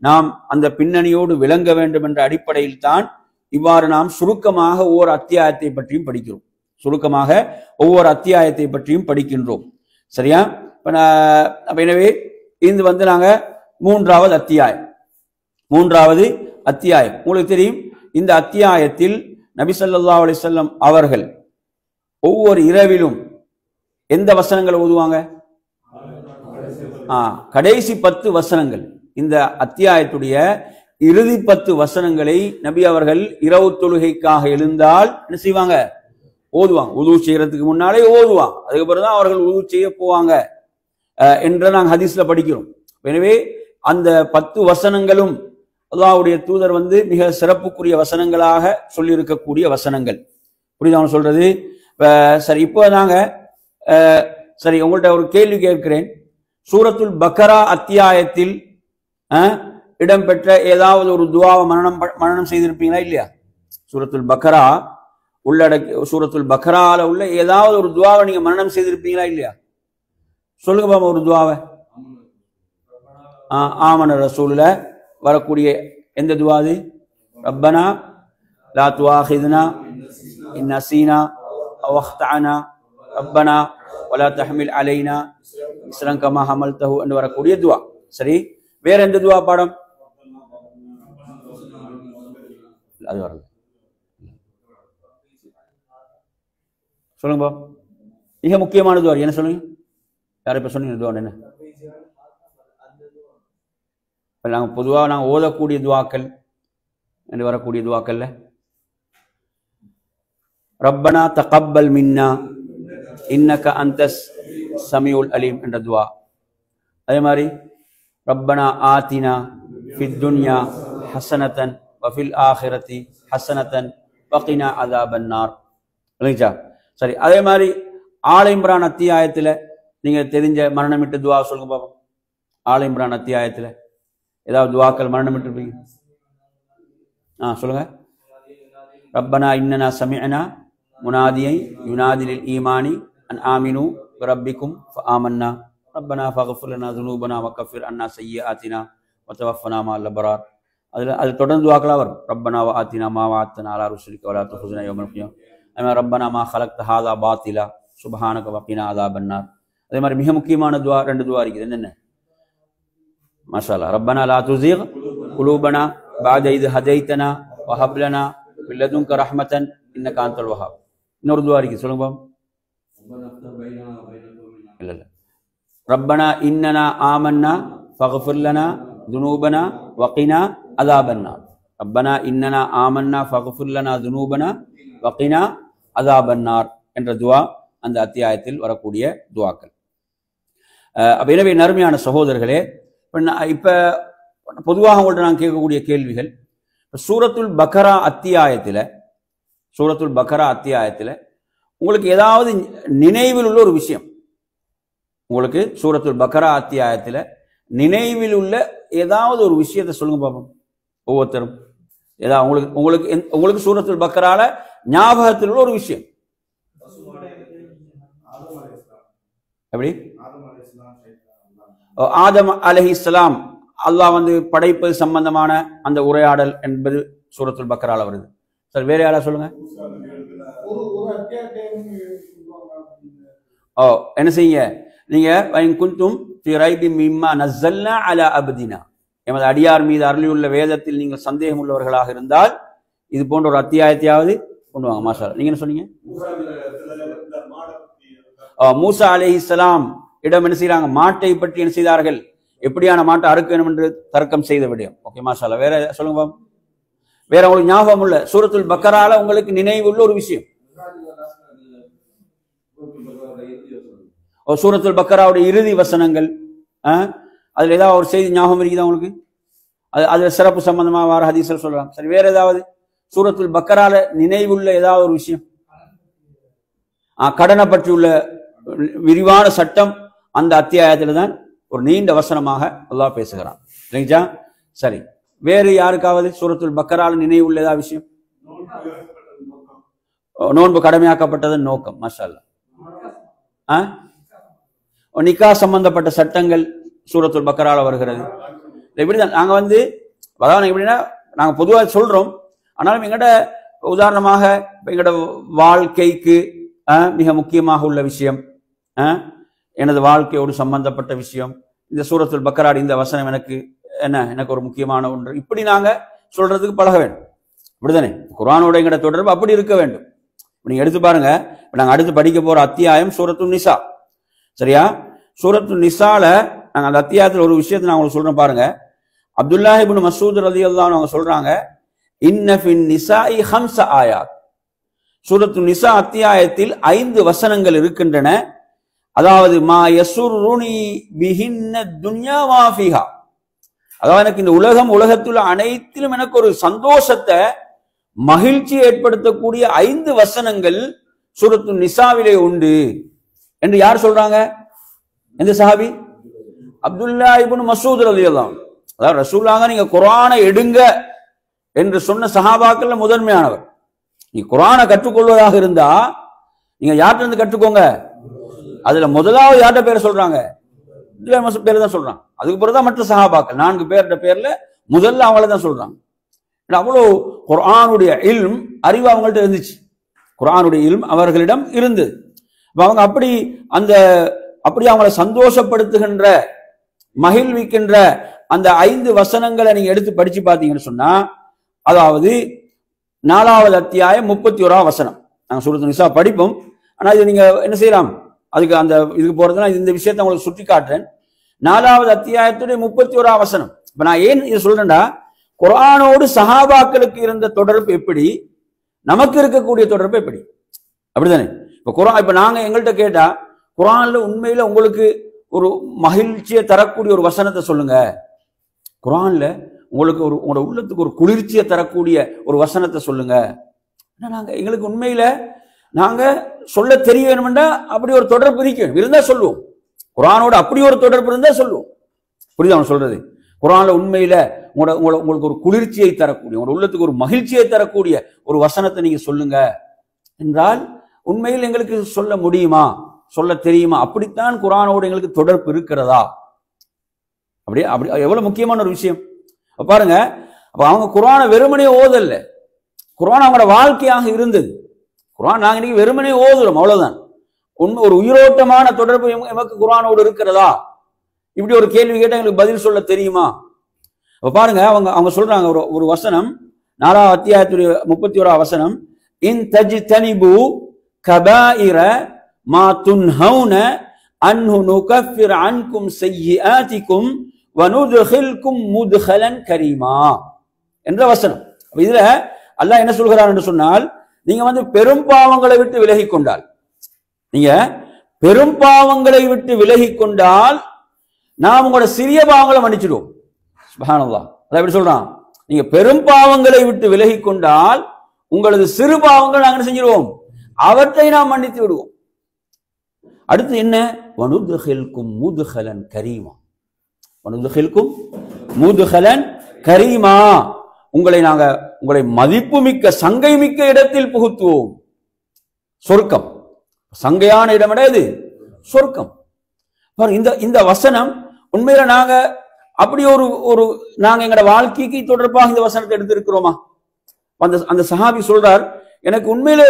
நாம் அந்த பின்னணியோடு விளங்க வேண்டும் என்ற அடிப்படையில் தான் இவ்வாறு நாம் சுருக்கமாக ஒவ்வொரு அத்தியாயத்தை பற்றியும் படிக்கிறோம். சரியா? எனவே இது நாங்க மூன்றாவது அத்தியாயம். உங்களுக்கு தெரியும், இந்த அத்தியாயத்தில் நபி ஸல்லல்லாஹு அலைஹி வஸல்லம் அவர்கள் ஒவ்வொரு இரவிலும் எந்த வசனங்களை ஓதுவாங்க? கடைசி 10 வசனங்கள். இந்த அத்தியாயத்துடைய இறுதி 10 வசனங்களை நபி அவர்கள் இரவு தொழுகைக்காக எழுந்தால் என்ன செய்வாங்க? ஓதுவாங்க. உது செய்யறதுக்கு முன்னாலே ஓதுவாங்க. அதுக்கப்புறம் தான் அவர்கள் உது செய்ய போவாங்க என்று நாங்கள் ஹதீஸ்ல படிக்கிறோம். எனவே அந்த 10 வசனங்களும் அல்லாஹ்வுடைய தூதர் மிக சிறப்புக்குரிய வசனங்களாக சொல்லியிருக்கக்கூடிய வசனங்கள். புரியுதா சொல்றது? சரி, இப்போ நாங்க சரி உங்கள்கிட்ட ஒரு கேள்வி கேட்கிறேன். சூரத்துல் பக்கரா அத்தியாயத்தில் இடம்பெற்ற ஏதாவது ஒரு துஆவை மனனம் செய்திருப்பீங்களா இல்லையா? சூரத்துல் பக்கரால உள்ள ஏதாவது ஒரு துஆவை நீங்க மனனம் செய்திருப்பீங்களா இல்லையா? சொல்லுங்க பாப்பா ஒரு துஆவை. ஆமன ரசூலுல வரக்கூடிய எந்த துஆ அது? ரப்பனா லா துஆஹிதுனா இன் நஸீனா அவ் அக்தஅனா ரப்பனா வலா தஹ்மில் அலைனா இஸ்ரன் கமா ஹமல்தஹு என்று வரக்கூடிய துஆ. சரி, வேற எந்த துஆ பாடம்? அது வரல. சொல்லுங்க பா. மிக முக்கியமான துஆ என்ன சொல்லுங்க? யார் இப்ப சொன்னீங்க துஆ என்ன? நாங்கள் பொதுவாக நாங்கள் ஓதக்கூடிய துவாக்கள் என்று வரக்கூடிய துவாக்கள்ல ரப்பனா தகப்பல் மின்னா இன்னக அந்தஸ் சமீஉல் அலீம் என்ற துவா. அதே மாதிரி ரப்பனா ஆத்தினா ஃபித் துன்யா ஹஸனத்தன் வஃபில் ஆஹிரத்தி ஹஸனத்தன் வகினா அஸாபன் நார். இல்லைங்களா? சரி, அதே மாதிரி ஆல இம்ரான் அத்தியாயத்தில் நீங்க தெரிஞ்ச மரணமிட்டு துவா சொல்லுங்க பாப்போம். ஆல இம்ரான் அத்தியாயத்தில் ஏதாவது துவாக்கள் மரணமிட்டிருப்பீங்க? சொல்லுங்க. ரப்பனா இன்னனா சமிஅனா முனாதியை யுனாதிலில் ஈமானி அன் ஆமினு பிரப்பிக்கும் ஃபஆமன்னா ரப்பனா ஃபக்ஃபிர் லனா ذுனூபனா வகஃபிர் அன்னா ஸய்யிஆத்தினா வதவஃபனா மஅல் அப்ரார். அது தொடர்ந்து துஆக்களா வரும். ரப்பனா வஆத்தினா மா வஅத்னா அலா ருசுலிக வலா துஹ்ஸினா யௌமல் கியாமah. அதே மாதிரி ரப்பனா மா ஹலக்த ஹாதா பாத்திலா சுப்ஹானக வகினா அஸாபன் நார். அதே மாதிரி மிக முக்கியமான துஆ 2 துஆ இருக்குது. என்னென்ன? மாஷாஅல்லாஹ். ரப்பனா லா துஸிக் குலூபனா பஅத இத் ஹதைதனா வஹப் லனா மின் லதுன்க ரஹ்மத்தன் இன்னக அன்தல் வஹ்ஹாப். இன்னொரு துஆ இருக்குது, சொல்லுங்க பாப்போம். இல்ல ரப்பனா இன்னனா ஆமன்னா ஃபக்ஃபிர் லனா ذுனூபனா வகினா அஸாபன் நார். ரப்பனா இன்னனா ஆமன்னா ஃபக்ஃபிர் லனா ذுனூபனா வகினா அதாபன்னார் என்ற துவா அந்த அத்தியாயத்தில் வரக்கூடிய துவாக்கள். எனவே நறுமையான சகோதரர்களே, இப்ப பொதுவாக உங்கள்ட்ட நான் கேட்கக்கூடிய கேள்விகள், சூரத்துல் பக்கரா அத்தியாயத்தில் உங்களுக்கு ஏதாவது நினைவில் உள்ள ஒரு விஷயம், உங்களுக்கு சூரத்துல் பக்கரா அத்தியாயத்தில் நினைவில் உள்ள ஏதாவது ஒரு விஷயத்தை சொல்லுங்க பாப்போம். ஒவ்வொருத்தரும் ஏதாவது உங்களுக்கு சூரத்துல் பக்கரால ஞாபகத்தில் உள்ள ஒரு விஷயம். எப்படி? ஆதம் அலைஹிஸ்ஸலாம் அல்லாஹ் படைப்பது சம்பந்தமான அந்த உரையாடல் என்பது சூரத்துல் பக்கரால வருது. சரி, வேற யாரா சொல்லுங்க. என்ன செய்ய நீங்க குந்தும் ஃபீ ரைபின் மிம்மா நஸ்ஸல்னா அலா அப்தினா, எமது அடியார் மீது அருளியுள்ள வேதத்தில் நீங்கள் சந்தேகம் உள்ளவர்களாக இருந்தால் இது போன்ற ஒரு அத்தியாயத்தையாவது கொண்டு வாங்க. மாஷா அல்லாஹ். நீங்க என்ன சொன்னீங்க? மூசா அலைஹிஸ்ஸலாம் இடம் என்ன செய்யறாங்க, மாட்டை பற்றி என்ன செய்தார்கள், எப்படியான மாட்டை அறுக்க வேண்டும் என்று தர்க்கம் செய்த விடயம். ஓகே, மாஷா அல்லாஹ். வேற சொல்லுங்க. வேற உங்களுக்கு ஞாபகம் உள்ள சூரத்துல் பக்கரால உங்களுக்கு நினைவுள்ள ஒரு விஷயம். சூரத்துல் பக்கராவுடைய இறுதி வசனங்கள், அதுல ஏதாவது ஒரு செய்தி ஞாபகம் இருக்குதா உங்களுக்கு? அதுல சிறப்பு சம்பந்தமா வார ஹதீஸ்ல சொல்லலாம். சரி, வேற ஏதாவது சூரத்துல் பக்கரால நினைவுள்ள ஏதாவது ஒரு விஷயம்? கடனை பற்றி உள்ள விரிவான சட்டம் அந்த அத்தியாயத்துல தான் ஒரு நீண்ட வசனமாக அல்லாஹ் பேசுகிறான், இல்லைங்களா? சரி, வேறு யாருக்காவது சூரத்துல் பக்கரால நினைவுள்ள ஏதாவது விஷயம்? நோன்பு கடமையாக்கப்பட்டதன் நோக்கம். மாஷா அல்லாஹ். நிக்கா சம்பந்தப்பட்ட சட்டங்கள் சூரத்துல் பக்கரால வருகிறது. இப்படிதான் நாங்க அதாவது எப்படின்னா நாங்க பொதுவாக சொல்றோம், ஆனாலும் எங்கட உதாரணமாக எங்கட வாழ்க்கைக்கு மிக முக்கியமாக உள்ள விஷயம், எனது வாழ்க்கையோடு சம்பந்தப்பட்ட விஷயம், இந்த சூரத்துல் பக்கரா இந்த வசனம் எனக்கு ஒரு முக்கியமான ஒன்று, இப்படி நாங்க சொல்றதுக்கு பழக வேண்டும். அப்படிதானே? குர்ஆனோட எங்கட தொடர்பு அப்படி இருக்க வேண்டும். நீங்க எடுத்து பாருங்க, நாங்க அடுத்து படிக்க போற அத்தியாயம் சூரத்துல் நிசா. சரியா? சூரத்துல் நிசால நாங்க அந்த அத்தியாயத்தில் ஒரு விஷயத்தை நான் உங்களுக்கு சொல்றேன் பாருங்க. அப்துல்லாஹ் இப்னு மஸ்ஊத் ரலியல்லாஹு அன்ஹு அவங்க சொல்றாங்க, இன்ன ஃபின் நிசாஇ 5 ஆயாத். சூரத்துல் நிசா அத்தியாயத்தில் 5 வசனங்கள் இருக்கின்றன. அதாவது மா யசுர்ருனி பிஹின்ன துன்யா வா ஃபீஹா, அதாவது எனக்கு இந்த உலகத்துல அனைத்திலும் எனக்கு ஒரு சந்தோஷத்தை மகிழ்ச்சி ஏற்படுத்தக்கூடிய 5 வசனங்கள் சூரத்துல் நிசாவிலே உண்டு என்று யார் சொல்றாங்க? எந்த சஹாபி? அப்துல்லாஹ் இப்னு மஸ்ஊத் ரலியல்லாஹு அன்ஹு. அதாவது ரசூலுல்லாஹ் நீங்க குர்ஆனை எடுங்க என்று சொன்ன சஹாபாக்கள்ல முதன்மையானவர். நீங்க குர்ஆனை கற்றுக்கொள்வதாக இருந்தா நீங்க யார்கிட்ட இருந்து கற்றுக்கோங்க. அதுல முதலாவது யார்கிட்ட பேரை சொல்றாங்க? பேர் தான் சொல்றாங்க. அதுக்கு பிறகுதான் மற்ற சஹாபாக்கள் 4 பேர்கிட்ட பேர்ல முதல்ல அவங்கள தான் சொல்றாங்க. அவ்வளவு குர்ஆனுடைய இல்ம் அறிவு அவங்கள்ட்ட இருந்துச்சு. குர்ஆனுடைய இல்ம் அவர்களிடம் இருந்தது. அவங்க அப்படி அவங்களை சந்தோஷப்படுத்துகின்ற மகிழ்விக்கின்ற அந்த 5 வசனங்களை நீங்க எடுத்து படிச்சு பார்த்தீங்கன்னு சொன்னா, அதாவது 4வது அத்தியாயம் 31ஆம் வசனம். நாங்க சூரத்துல் நிசா படிப்போம், ஆனா இது நீங்க என்ன செய்யலாம், அதுக்கு இதுக்கு போறதுனா இந்த விஷயத்தை உங்களுக்கு சுட்டி காட்டுறேன். 4வது அத்தியாயத்துடைய 31ஆம் வசனம். இப்ப நான் ஏன் இது சொல்றேன்டா, குர்ஆனோடு சஹாபாக்களுக்கு இருந்த தொடர்பு எப்படி, நமக்கு இருக்கக்கூடிய தொடர்பு எப்படி, அப்படிதானே? இப்ப நாங்க எங்கள்கிட்ட கேட்டா குர்ஆன்ல உண்மையில உங்களுக்கு ஒரு மகிழ்ச்சியை தரக்கூடிய ஒரு வசனத்தை சொல்லுங்க, குர்ஆன்ல உங்களுக்கு உங்களோட உள்ளத்துக்கு ஒரு குளிர்ச்சியை தரக்கூடிய ஒரு வசனத்தை சொல்லுங்க. எங்களுக்கு உண்மையில நாங்க சொல்ல தெரிய வேணும்னா அப்படி ஒரு தொடர்பு இருந்தா சொல்லுவோம். குர்ஆனோட அப்படி ஒரு தொடர்பு இருந்தா சொல்லுவோம். புரியுதா அவன் சொல்றது? குர்ஆன்ல உண்மையில உங்களுக்கு ஒரு குளிர்ச்சியை தரக்கூடிய, உங்களோட உள்ளத்துக்கு ஒரு மகிழ்ச்சியை தரக்கூடிய ஒரு வசனத்தை நீங்க சொல்லுங்க என்றால் உண்மையில் எங்களுக்கு சொல்ல முடியுமா, சொல்ல தெரியுமா? அப்படித்தான் குர்ஆனோடு எங்களுக்கு தொடர்பு இருக்கிறதா? அப்படி எவ்வளவு முக்கியமான ஒரு விஷயம் பாருங்க. அப்ப அவங்க குர்ஆனை வெறுமனே ஓதல்ல, குர்ஆன் அவங்களோட வாழ்க்கையாக இருந்தது. குர்ஆன் நாங்க இன்னைக்கு வெறுமனே ஓதுறோம், அவ்வளவுதான். உண்மை ஒரு உயிரோட்டமான தொடர்பு எமக்கு குர்ஆனோடு இருக்கிறதா? இப்படி ஒரு கேள்வி கேட்டா எங்களுக்கு பதில் சொல்ல தெரியுமா? அப்ப பாருங்க, அவங்க சொல்றாங்க ஒரு வசனம், 4வது அத்தியாயத்துடைய 31ஆம் வசனம், இன் தஜ்தனிபு கபாயிர மா துன்ஹவுன அன்ஹு நுகஃபிர் அன்கும் ஸய்யிஆதிகும் வனுத்கில்கும் முத்கலன் கரீமா என்ற வசனம். இதுல அல்லாஹ் என்ன சொல்கிறார் என்று சொன்னால், நீங்க பெரும் பாவங்களை விட்டு விலகி கொண்டால், நீங்க பெரும் பாவங்களை விட்டு விலகி கொண்டால் நாம் உங்களோட சிறிய பாவங்களை மன்னிச்சிடுவோம். சுப்ஹானல்லாஹ். அதான் எப்படி சொல்றான், நீங்க பெரும் பாவங்களை விட்டு விலகி கொண்டால் உங்களது சிறு பாவங்கள் நாங்கள் செஞ்சிருவோம், அவற்றை நாம் மன்னித்து விடுவோம். அடுத்து என்ன, வனுதுகில்கும் முதுகலன் கரீமா, வனுதுகில்கும் முதுகலன் கரீமா, உங்களை மதிப்புமிக்க சங்கை மிக்க இடத்தில் புகுத்துவோம். சொர்க்கம், சங்கையான இடம் எது? சொர்க்கம். இந்த வசனம் உண்மையில நாங்க அப்படி ஒரு நாங்க எங்களோட வாழ்க்கைக்கு தொடர்பாக இந்த வசனத்தை எடுத்திருக்கிறோமா? அந்த சஹாபி சொல்றார், எனக்கு உண்மையில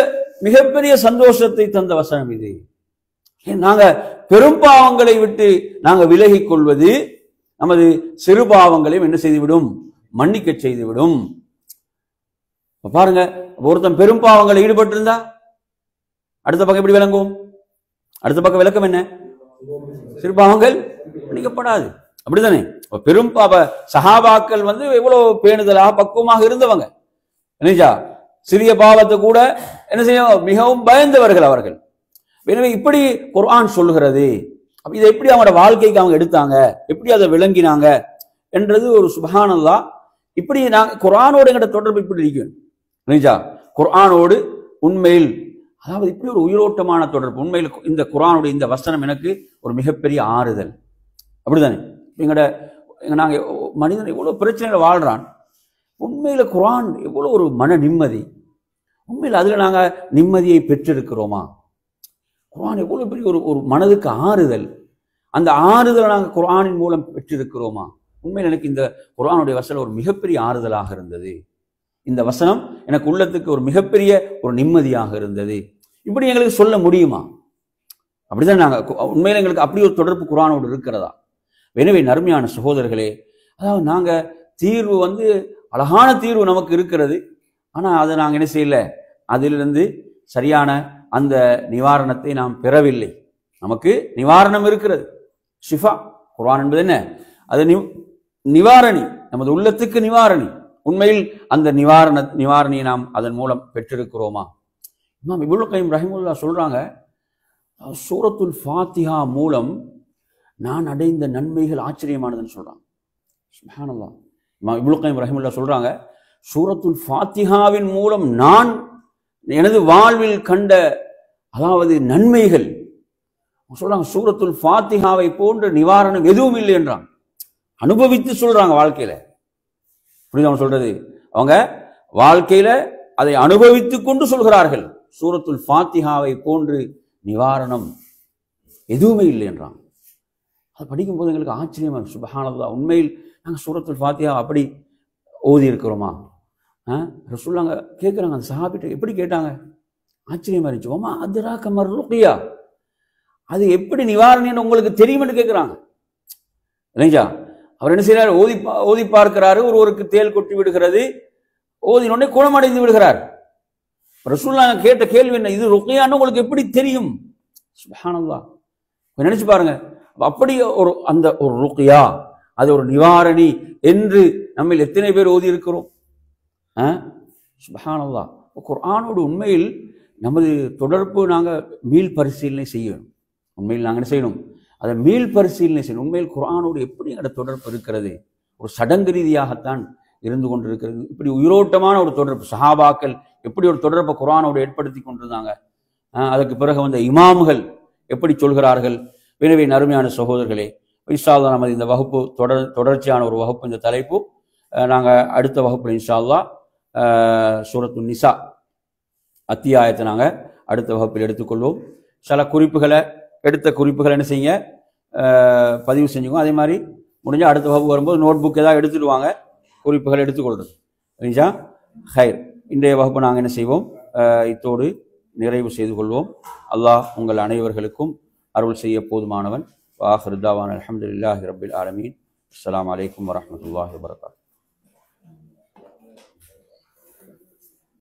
மிகப்பெரிய சந்தோஷத்தை தந்த வசனம் இது. நாங்க பெரும் பாவங்களை விட்டு நாங்க விலகிக் கொள்வது நமது சிறு பாவங்களையும் என்ன செய்துவிடும், மன்னிக்க செய்துவிடும். பாருங்க, ஒருத்தன் பெரும் பாவங்களை ஈடுபட்டு இருந்தா அடுத்த பக்கம் எப்படி விளங்கும்? அடுத்த பக்கம் விளக்கம் என்ன? சிறு பாவங்கள் மன்னிக்கப்படாது. அப்படித்தானே? பெரும் பாவ சஹாபாக்கள் எவ்வளவு பேணுதலாக பக்குவமாக இருந்தவங்க. என்னச்சா, சிறிய பாவத்தை கூட என்ன செய்ய மிகவும் பயந்தவர்கள் அவர்கள். எனவே இப்படி குர்ஆன் சொல்லுகிறது. இதை எப்படி அவங்களோட வாழ்க்கைக்கு அவங்க எடுத்தாங்க, எப்படி அதை விளங்கினாங்க என்றது ஒரு சுப்ஹானல்லாஹ். இப்படி நாங்கள் குர்ஆனோடு எங்கள்ட தொடர்பு இப்படி இருக்கணும். நினைச்சா குர்ஆனோடு உண்மையில், அதாவது இப்படி ஒரு உயிரோட்டமான தொடர்பு. உண்மையில் இந்த குர்ஆனுடைய இந்த வசனம் எனக்கு ஒரு மிகப்பெரிய ஆறுதல். அப்படித்தானே? நாங்க மனிதன் எவ்வளவு பிரச்சனையில வாழ்றான், உண்மையில குர்ஆன் எவ்வளவு ஒரு மன நிம்மதி. உண்மையில் அதுல நாங்க நிம்மதியை பெற்றிருக்கிறோமா? குர்ஆன் எவ்வளவு பெரிய ஒரு மனதுக்கு ஆறுதல். அந்த ஆறுதலை நாங்கள் குர்ஆனின் மூலம் பெற்றிருக்கிறோமா? உண்மையில் எனக்கு இந்த குர்ஆனுடைய வசனம் ஒரு மிகப்பெரிய ஆறுதலாக இருந்தது. இந்த வசனம் எனக்கு உள்ளத்துக்கு ஒரு மிகப்பெரிய ஒரு நிம்மதியாக இருந்தது. இப்படி எங்களுக்கு சொல்ல முடியுமா? அப்படிதான் நாங்கள் உண்மையில எங்களுக்கு அப்படி ஒரு தொடர்பு குர்ஆனோடு இருக்கிறதா? எனவே நறுமையான சகோதரர்களே, அதாவது நாங்க தீர்வு அழகான தீர்வு நமக்கு இருக்கிறது. ஆனா அதை நாங்கள் என்ன செய்யல, அதிலிருந்து சரியான அந்த நிவாரணத்தை நாம் பெறவில்லை. நமக்கு நிவாரணம் இருக்கிறது, ஷிஃபா. குர்ஆன் என்பது என்ன? அது நிவாரணி, நமது உள்ளத்துக்கு நிவாரணி. உண்மையில் அந்த நிவாரணியை நாம் அதன் மூலம் பெற்றிருக்கிறோமா? இமாம் இப்னு கைம் ரஹிமஹுல்லாஹ் சொல்றாங்க, சூரத்துல் ஃபாத்திஹா மூலம் நான் அடைந்த நன்மைகள் ஆச்சரியமானதுன்னு சொல்றாங்க. சுப்ஹானல்லாஹ். இமாம் இப்னு கைம் ரஹிமஹுல்லாஹ் சொல்றாங்க, சூரத்துல் ஃபாத்திஹாவின் மூலம் நான் எனது வாழ்வில் கண்ட அதாவது நன்மைகள் சொல்றாங்க, சூரத்துல் ஃபாத்திஹாவை போன்ற நிவாரணம் எதுவும் இல்லை என்றான். அனுபவித்து சொல்றாங்க வாழ்க்கையில. புரியுது சொல்றது? அவங்க வாழ்க்கையில அதை அனுபவித்து கொண்டு சொல்கிறார்கள், சூரத்துல் ஃபாத்திஹாவை போன்று நிவாரணம் எதுவுமே இல்லை என்றான். அது படிக்கும் போது எங்களுக்கு ஆச்சரியமா, சுப்ஹானல்லாஹ். உண்மையில் நாங்கள் சூரத்துல் ஃபாத்திஹா அப்படி ஓதி இருக்கிறோமா? ரசூலுல்லாஹ் கேட்குறாங்க, அந்த சஹாபிட்ட எப்படி கேட்டாங்க, ஆச்சரியமா இருந்துச்சு. ஓமா அதுரா கமர் ருக்யா, அது எப்படி நிவாரணம் உங்களுக்கு தெரியும்னு கேட்குறாங்க. இல்லைங்களா? அவர் என்ன செய்யறாரு, ஓதி பார்க்கிறாரு, ஒருவருக்கு தேல் கொட்டி விடுகிறது, ஓதினோடனே குணமடைந்து விடுகிறார். ரசூலுல்லாஹ் கேட்ட கேள்வி என்ன, இது ருக்யான்னு உங்களுக்கு எப்படி தெரியும்? சுப்ஹானல்லாஹ். நினைச்சு பாருங்க, அப்படி அந்த ஒரு ருக்யா, அது ஒரு நிவாரணி என்று நம்ம எத்தனை பேர் ஓதி இருக்கிறோம்? சுப்ஹானல்லாஹ். குர்ஆனோடு உண்மையில் நமது தொடர்பு நாங்கள் மீள் பரிசீலனை செய்யணும். உண்மையில் நாங்கள் என்ன செய்யணும், அதை மீள் பரிசீலனை செய்யணும். உண்மையில் குர்ஆனோடு எப்படி எங்களோட தொடர்பு இருக்கிறது? ஒரு சடங்கு ரீதியாகத்தான் இருந்து கொண்டிருக்கிறது. இப்படி உயிரோட்டமான ஒரு தொடர்பு சஹாபாக்கள் எப்படி ஒரு தொடர்பை குர்ஆனோடு ஏற்படுத்தி கொண்டிருந்தாங்க, அதுக்கு பிறகு வந்த இமாம்கள் எப்படி சொல்கிறார்கள். எனவே நறுமையான சகோதரர்களே, இன்ஷா அல்லாஹ் நமது இந்த வகுப்பு தொடர்ச்சியான ஒரு வகுப்பு. இந்த தலைப்பு நாங்கள் அடுத்த வகுப்பில் இன்ஷா அல்லாஹ் சூரத்து நிசா அத்தியாயத்தை நாங்கள் அடுத்த வகுப்பில் எடுத்துக்கொள்வோம். சில எடுத்த குறிப்புகளை என்ன செய்யுங்க, பதிவு செஞ்சுக்கோங்க. அதே மாதிரி முடிஞ்சால் அடுத்த வகுப்பு வரும்போது நோட் புக் ஏதாவது எடுத்துடுவாங்க, குறிப்புகளை எடுத்துக்கொள்றது. சரிங்களா? ஹைர். இன்றைய வகுப்பு நாங்கள் என்ன செய்வோம், இத்தோடு நிறைவு செய்து கொள்வோம். அல்லாஹ் உங்கள் அனைவர்களுக்கும் அருள் செய்ய போதுமானவன். வாஹிர் தாவான் அல்ஹம்துலில்லாஹி ரப்பில் ஆலமீன். அஸ்ஸலாமு அலைக்கும் வரஹ்மத்துல்லாஹி வபரகாத்துஹு.